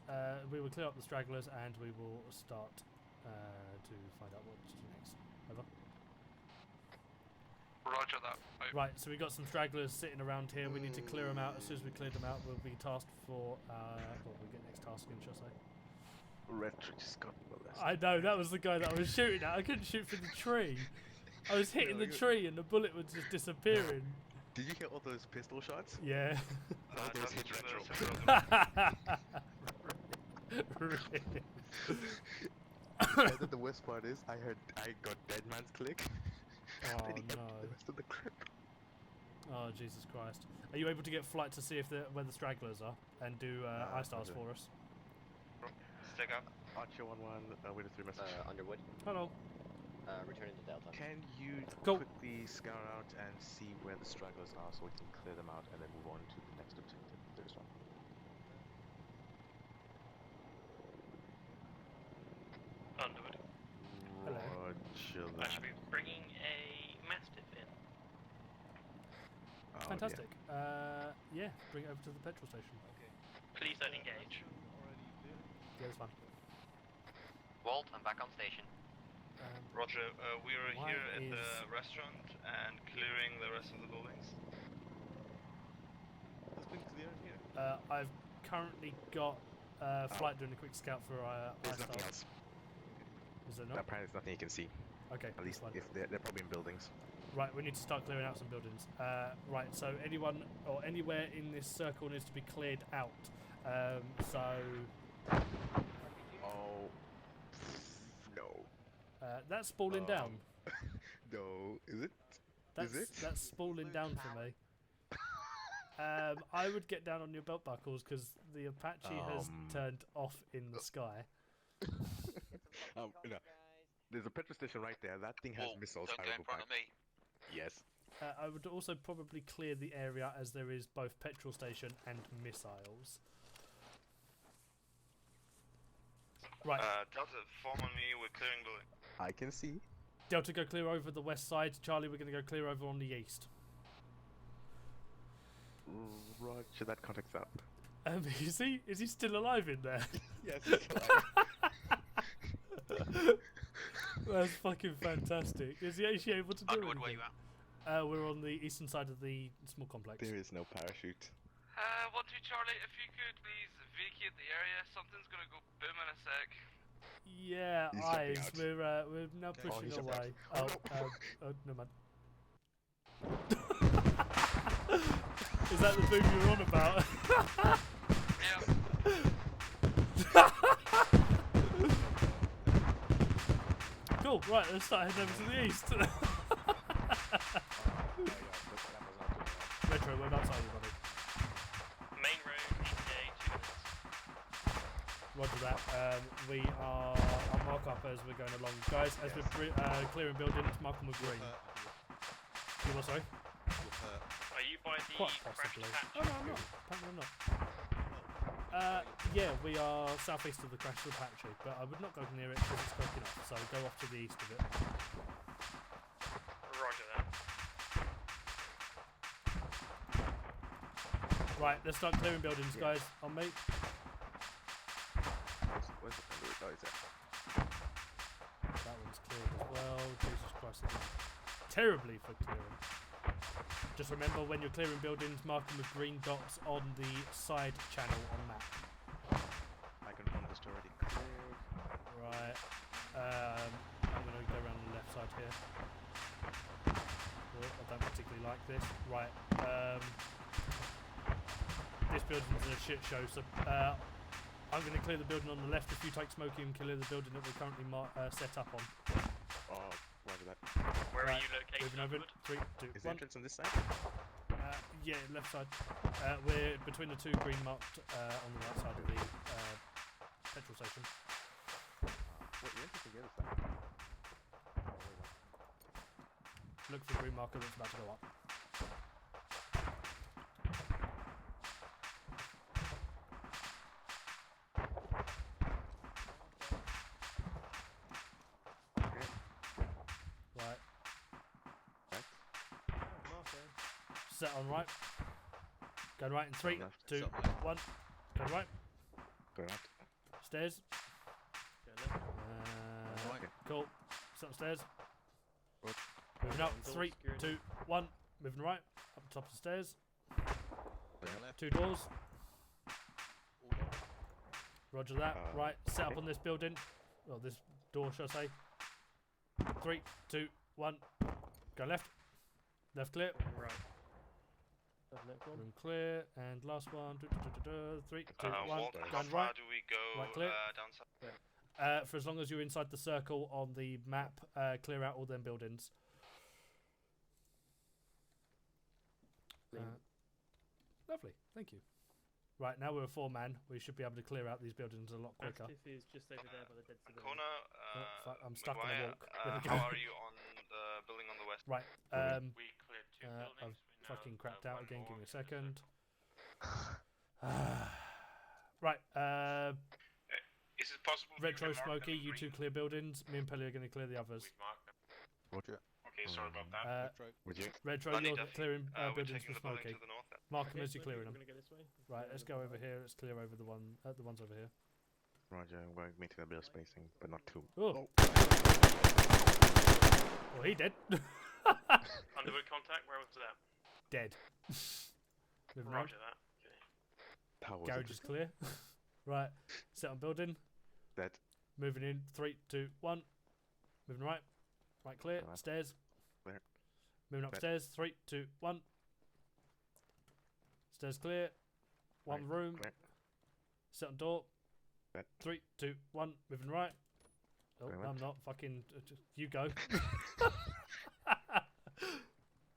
We will clear up the stragglers and we will start to find out what to do next. Over. Roger that. Right, so we've got some stragglers sitting around here. We need to clear them out. As soon as we clear them out, we'll be tasked for what we get next task in, shall I say? Retro just got molested. I know, that was the guy that I was shooting at. I couldn't shoot for the tree. I was hitting the tree and the bullet was just disappearing. Did you hear all those pistol shots? Yeah. All those hit retro. And then the worst part is, I got dead man's click. Oh Then he no. emptied the rest of the clip. Oh Jesus Christ! Are you able to get flight to see if where the stragglers are and do eye stars for us? Stick up. Archer 1-1, with a 3 message. Underwood. Hello. Returning to Delta. Can you Go. quickly scout out and see where the stragglers are so we can clear them out and then move on to the next objective? There's one. Underwood. Roger I should be bringing a Mastiff in. Oh, Fantastic. Yeah, bring it over to the petrol station. Please don't engage. Yeah, that's fine. Walt, I'm back on station. Roger, we are why here at is- the restaurant and clearing the rest of the buildings. It's been cleared here. I've currently got flight doing a quick scout for There's eye nothing stars. else. Is there not? Apparently there's nothing you can see. Okay. At least fine. if they're probably in buildings. Right, we need to start clearing out some buildings. Right, so anyone or anywhere in this circle needs to be cleared out. So Oh. No. that's spooling down. No. Is it? That's spooling down for me. I would get down on your belt buckles because the Apache has turned off in the sky. No. There's a petrol station right there. That thing has missiles. Don't go in front of me. Yes. I would also probably clear the area as there is both petrol station and missiles. Right. Delta, form on me, we're clearing building. I can see. Delta, go clear over the west side. Charlie, we're going to go clear over on the east. Roger, that contact's up. Is he still alive in there? Yes, he's alive. That's fucking fantastic. Is he actually able to do Underwood, anything? where you at? We're on the eastern side of the small complex. There is no parachute. 1-2 Charlie, if you could please vacate the area, something's gonna go boom in a sec. Yeah, He's eyes. jumping We're now Okay. pushing he's jumping away. out. Oh, no man. Is that the boom you were on about? Cool. Right, let's start heading over to the east. Retro, we're outside you, buddy. Main road, ETA, 2 minutes. Roger that. I'll mark up as we're going along. Guys, as we're clearing buildings, mark them with green. You what, sorry? Are you by the Quite crashed possibly. Apache? Oh, no, I'm not. Apparently I'm not. Yeah, we are southeast of the crashed Apache, but I would not go near it because it's broken up, so go off to the east of it. Roger that. Right, let's start clearing buildings, guys. On me. Where's the Underwood? Oh, it's there. That one's cleared as well. Jesus Christ, again. Terribly for clearing. Just remember, when you're clearing buildings, mark them with green dots on the side channel on map. I confirm this already cleared. Right. I'm going to go around the left side here. Oh, I don't particularly like this. Right. This building's in a shit show, so I'm going to clear the building on the left. If you take Smokey and clear the building that we're currently set up on. Oh, roger that. Where Right, are you located? moving over. 3, 2, Is the 1. entrance on this side? Yeah, left side. We're between the two green marked on the right side of the petrol station. Wait, the entrance on the other side. Look for the green marker that's about to go up. Right. Set on right. Going right in 3, 2, 1. Going right. Go right. Stairs. Cool. Set on stairs. Moving up. 3, 2, 1. Moving right. Up the top of the stairs. 2 doors. Roger that. Right. Set up on this building. Or this door, shall I say. 3, 2, 1. Go left. Left clear. Right. Room clear, and last one. 3, 2, 1. Walt, how Going far right. do we go Right, clear. downside? For as long as you're inside the circle on the map, clear out all them buildings. Lovely, thank you. Right, now we're a 4-man. We should be able to clear out these buildings a lot quicker. Mastiff is just over there by the dead civilian. Kona, Oh, fuck, I'm stuck on a Maguire, walk. There we go. how are you on the building on the west? Right, we cleared 2 buildings. I've We fucking now, crapped out one again. more Give me a in the second. Right, Is it possible? Retro Smokey, you 2 clear buildings. Me and Pelly are going to clear the others. Roger. Okay, sorry about that. Retro, Money you're Duffy. clearing We're buildings taking for the building Smokey. to the north then. Mark them as you're clearing them. We're gonna go this way. Right, let's go over here. Let's clear over the ones over here. Roger, we're maintaining a bit of spacing, but not too. Oh. Well, he dead. Underwood contact, where was that? Dead. Moving on. Roger that. Okay. How was Garage it? is clear. Right, set on building. Dead. Moving in. 3, 2, 1. Moving right. Right, clear. Right. Stairs. Clear. Moving upstairs. 3, 2, 1. Stairs clear. One Right, room. clear. Set on door. Dead. 3, 2, 1. Moving right. Oh, Going I'm left. not. Fucking. You go.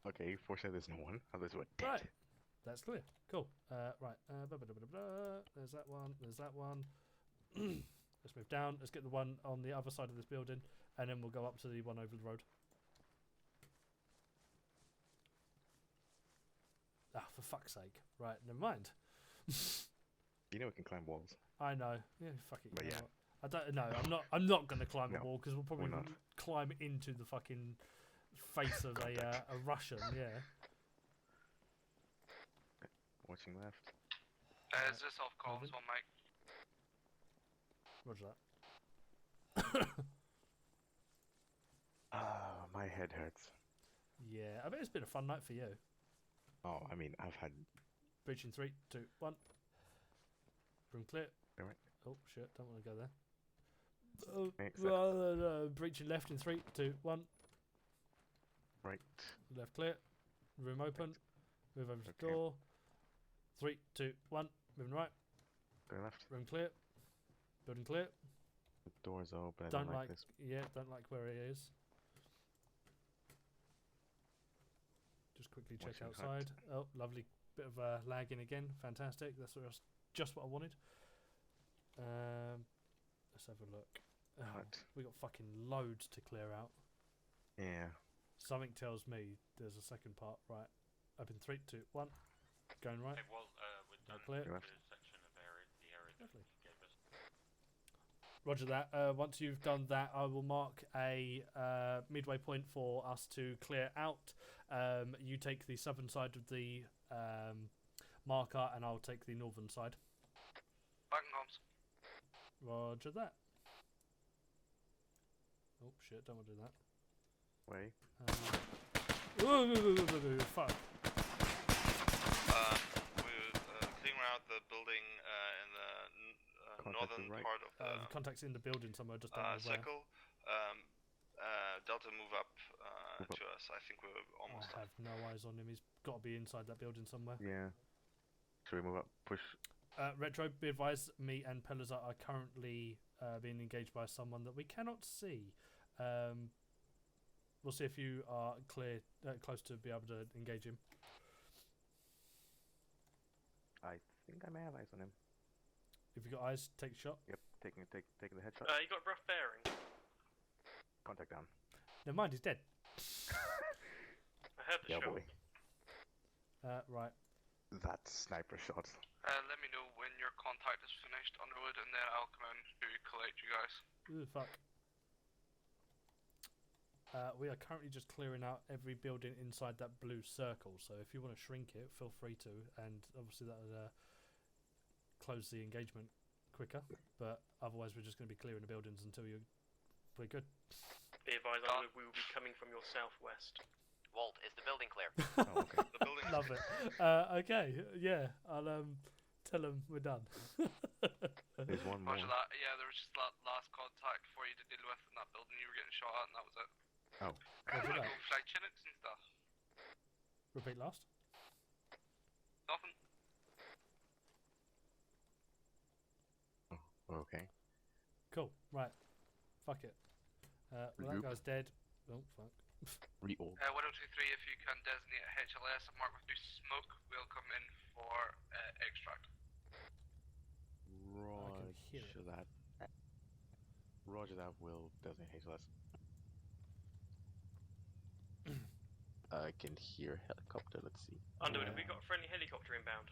Okay, fortunately there's no one. Others were dead. Right. That's clear. Cool. Right. There's that one. There's that one. Let's move down. Let's get the one on the other side of this building, and then we'll go up to the one over the road. Ah, for fuck's sake. Right, never mind. You know we can climb walls. I know. Yeah, fuck it. But you know yeah. what? I don't know. I'm not going to climb a No, wall because we'll probably we're not. climb into the fucking face of a Russian. Yeah. Watching left. Is this off comms one, Mike? Roger that. Ah, my head hurts. Yeah, I bet it's been a fun night for you. Oh, I mean, I've had. Breaching 3, 2, 1. Room clear. Alright. Oh shit! Don't want to go there. Exactly. Breaching left in 3, 2, 1. Right. Left clear. Room open. Move over to the Okay. door. 3, 2, 1. Moving right. Going left. Room clear. Building clear. The door's open. I Don't like like. this. Yeah, don't like where he is. Just quickly check Watching outside. Oh, lovely bit of lagging again. Fantastic. That's just what I wanted. Let's have a look. Oh, Hut. we got fucking loads to clear out. Yeah. Something tells me there's a second part. Right. Open 3, 2, 1. Going right. Okay, well, we're done clear. with the section of the area that Lovely. you gave us. Roger that. Once you've done that, I will mark a midway point for us to clear out. You take the southern side of the marker, and I'll take the northern side. Back in comms. Roger that. Oh shit! Don't want to do that. Way. Fuck. We're clearing out the building in the northern right. part of the Contacts in the building somewhere. Just don't know where. circle. Delta, move up to us. I think we're almost I done. have no eyes on him. He's got to be inside that building somewhere. Yeah. Should we move up? Push. Retro, be advised, me and Pelazar are currently being engaged by someone that we cannot see. We'll see if you are close to be able to engage him. I think I may have eyes on him. If you got eyes, take a shot. Yep. Taking the headshot. You got rough bearing. Contact down. Never mind, he's dead. I heard the Yeah, shot. boy. Right. That sniper shot. Let me know when your contact is finished, Underwood, and then I'll come in to collect you guys. Ooh, fuck. We are currently just clearing out every building inside that blue circle, so if you want to shrink it, feel free to, and obviously that would close the engagement quicker, but otherwise we're just going to be clearing the buildings until we're good. Be advised, Underwood, we will be coming from your southwest. Walt, is the building clear? Oh, okay. The building is Love it. Okay, yeah, I'll tell them we're done. There's one more. Roger that. Yeah, there was just that last contact for you to deal with in that building you were getting shot at, and that was it. Oh. Roger that. Go flag Chinooks and stuff. Repeat last. Nothing. Okay. Cool. Right. Fuck it. Well, that Regroup. guy's dead. Oh, fuck. Reorg. 1023, if you can designate a HLS and mark with blue smoke, we'll come in for extract. hear it. Roger that. Roger that. Will designate HLS. I can hear helicopter. Let's see. Underwood, have we got a friendly helicopter inbound?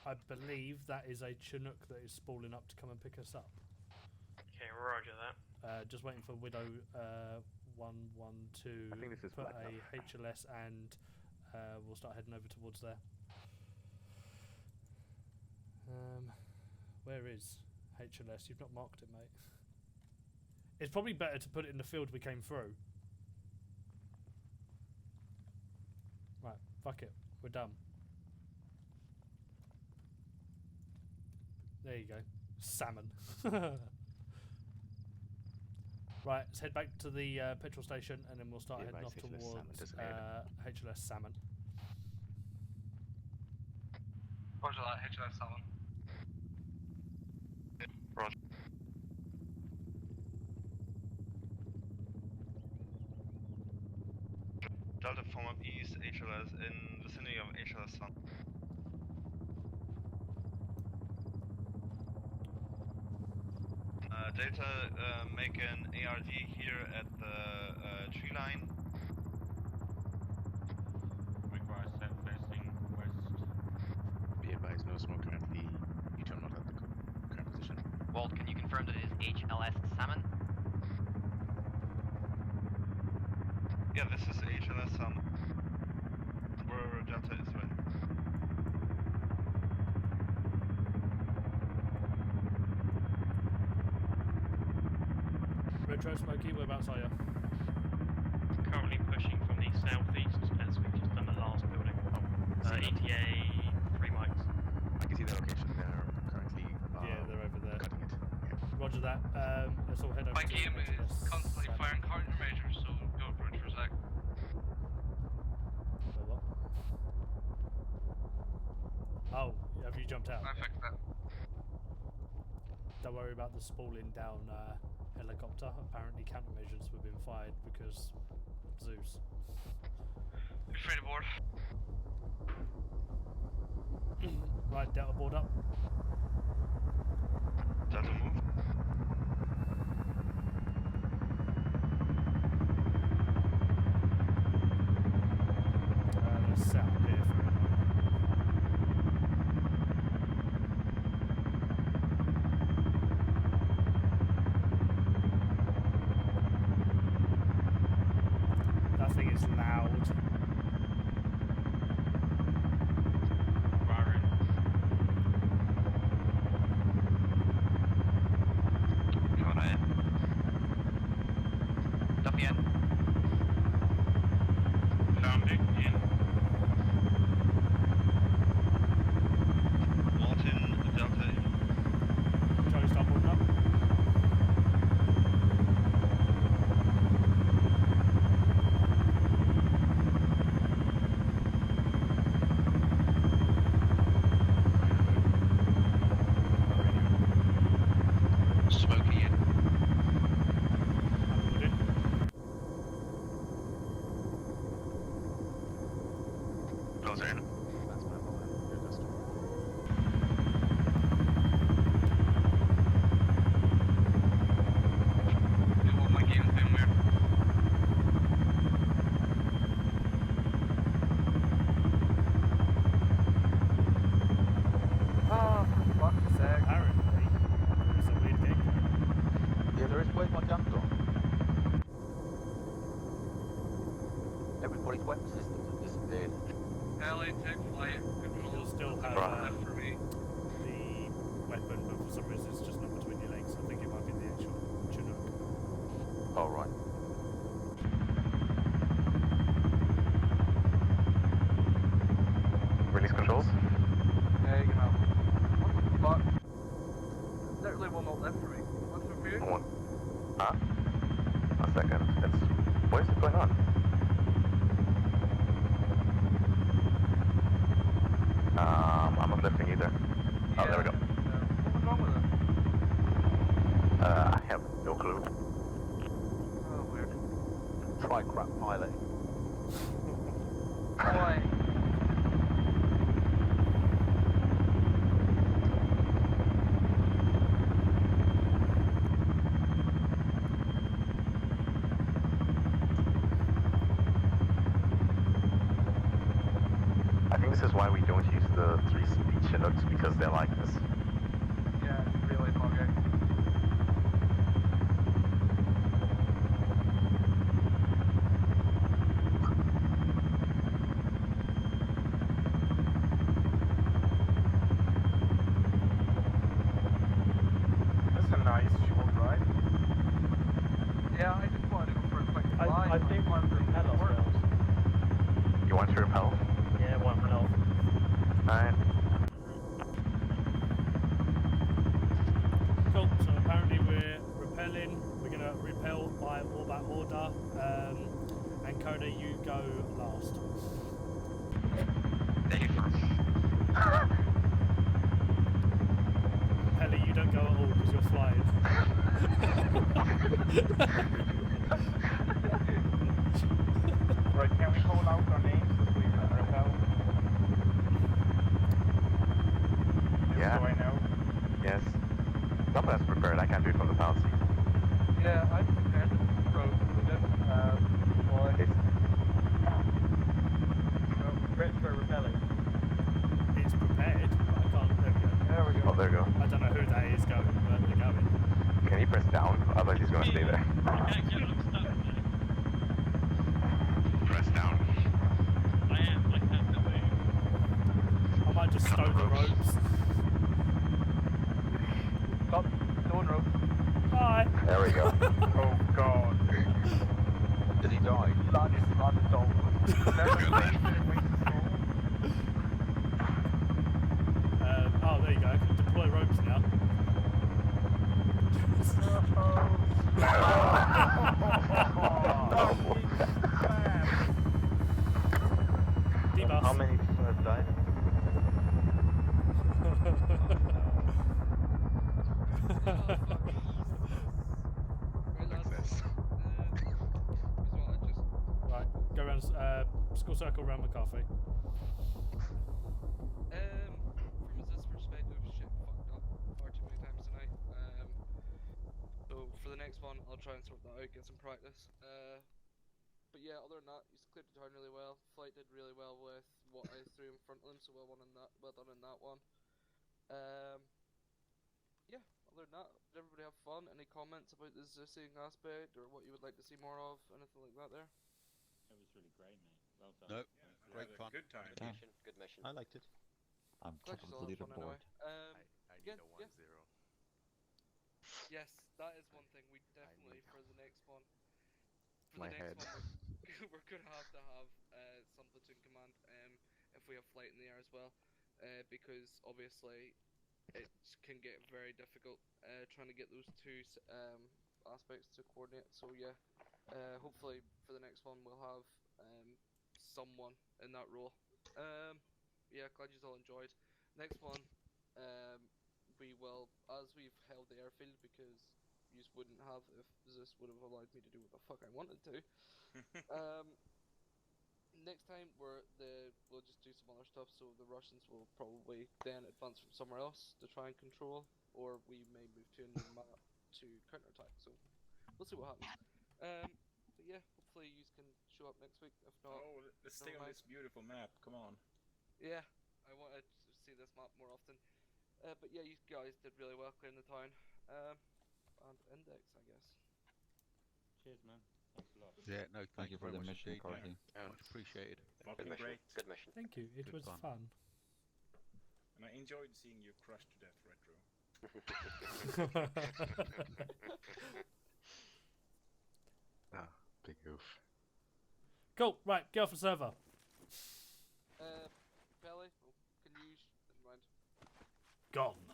I believe that is a Chinook that is spooling up to come and pick us up. Okay, roger that. Just waiting for Widow 112 I think this is put blacked a out. HLS and we'll start heading over towards there. Where is HLS? You've not marked it, mate. It's probably better to put it in the field we came through. Right, fuck it. We're done. There you go. Salmon. Right, let's head back to the petrol station and then we'll start heading off HLS towards Salmon, HLS Salmon. Roger that, HLS Salmon. Roger. Delta form up east, HLS in vicinity of HLS Sun. Delta, make an ARD here at the tree line. Require set facing west. Be advised, no smoke currently. You do not have the current position. Walt, can you confirm that it is HLS Salmon? Yeah, this is HLS Sun. Where Delta is right. Retro Smokey, whereabouts are you? Currently pushing from the southeast as we've just done the last building. ETA 3 mics. I can see the location. They're currently. Yeah, they're over there. Cutting it. Yeah. Roger that. Let's all head over My to game is HLS constantly Salmon. firing countermeasures, so go for it for a sec. Wait, what? Oh, have you jumped out? I fixed that. Don't worry about the spooling down helicopter. Apparently countermeasures were being fired because Zeus. You're free to board. Right, Delta board up. Delta move. Let's set up here for a moment. That thing is loud. Firing. Coming in. Duffy in. Sounding in. Walton, Delta in. Charlie, start boarding up. Smoky in. Underwood in. Closer in. That's my fault. Your customer. Well, my game's been weird. Ah, for fuck's sake. Apparently, there's a weird gate going. Yeah, there is. Where's my jump gone? Everybody's weapon systems have disappeared. LA Tech flight control. You'll still have left for me. the weapon, but for some reason it's just not between your legs. I think it might be the actual Chinook. All right. Release controls. Yeah, you can have one. What the fuck? There's literally one not left for me. What's up for you? One. Huh? A second. What is going on? I'm not lifting either. Oh, there we go. What was wrong with it? I have no clue. Oh, weird. Try crap pilot. Why? I think this is why we don't use the 3-speed Chinooks, because they're like this. Yeah, it's really buggy. This is a nice short ride. Yeah, I just wanted to go for a quick fly. I think we repel ourselves. You want to repel? Yeah, why not? Alright. Cool. So apparently we're repelling. We're gonna repel by orbit order. And Coda, you go last. Pelly, you don't go at all because you're flying. Right, can we call out our names as we repel? Yeah. So I know. Yes. Someone has prepared. I can't do it from the pilot seat. Yeah, I prepared the road included. Why? Retro repelling. It's prepared, but I can't. There we go. There we go. Oh, there we go. I don't know who that is going, but they're going. Can you press down? Otherwise he's gonna stay there. Actually, I'm stuck there. Press down. I am. I have to move. I might just stow the ropes. Stop. Stone rope. Bye. There we go. Oh god. Did he die? Landed dog. Good lad. Oh, there you go. I can deploy ropes now. Debuff. How many people have died? Right, go around, score circle around McCarthy. From this perspective, shit fucked up far too many times tonight. So for the next one, I'll try and sort that out, get some practice. But yeah, other than that, he's cleared the turn really well. Flight did really well with what I threw in front of him, so well done in that one. Yeah, other than that, did everybody have fun? Any comments about the Zissing aspect, or what you would like to see more of? Anything like that there? It was really great, mate. Well done. Nope. Yeah, Great fun. Good time. Yeah. Good mission. I liked it. I'm Glad top you of the saw that fun leaderboard. anyway. I need a 1-0. Yes, that is one thing we definitely for the next one. For My the next head. one, we're gonna have to have some platoon command if we have flight in the air as well, because obviously it can get very difficult trying to get those two aspects to coordinate. So yeah, hopefully for the next one we'll have someone in that role. Yeah, glad you all enjoyed. Next one, we will, as we've held the airfield, because you wouldn't have if this would have allowed me to do what the fuck I wanted to. Next time we'll just do some other stuff. So the Russians will probably then advance from somewhere else to try and control, or we may move to a new map to counterattack. So we'll see what happens. But yeah, hopefully you can show up next week. If not, Let's stay on this beautiful map. Come on. Yeah, I wanted to see this map more often. But yeah, you guys did really well clearing the town. And index, I guess. Cheers, man. Thanks a lot. Yeah, no, Thank you for the mission, indeed, Carthy. mate. Much appreciated. Fucking great. Good mission. Thank you. It Good was fun. And I enjoyed seeing you crushed to death, Retro. Big oof. Cool. Right, get off the server. Belly, can you never mind. Gone.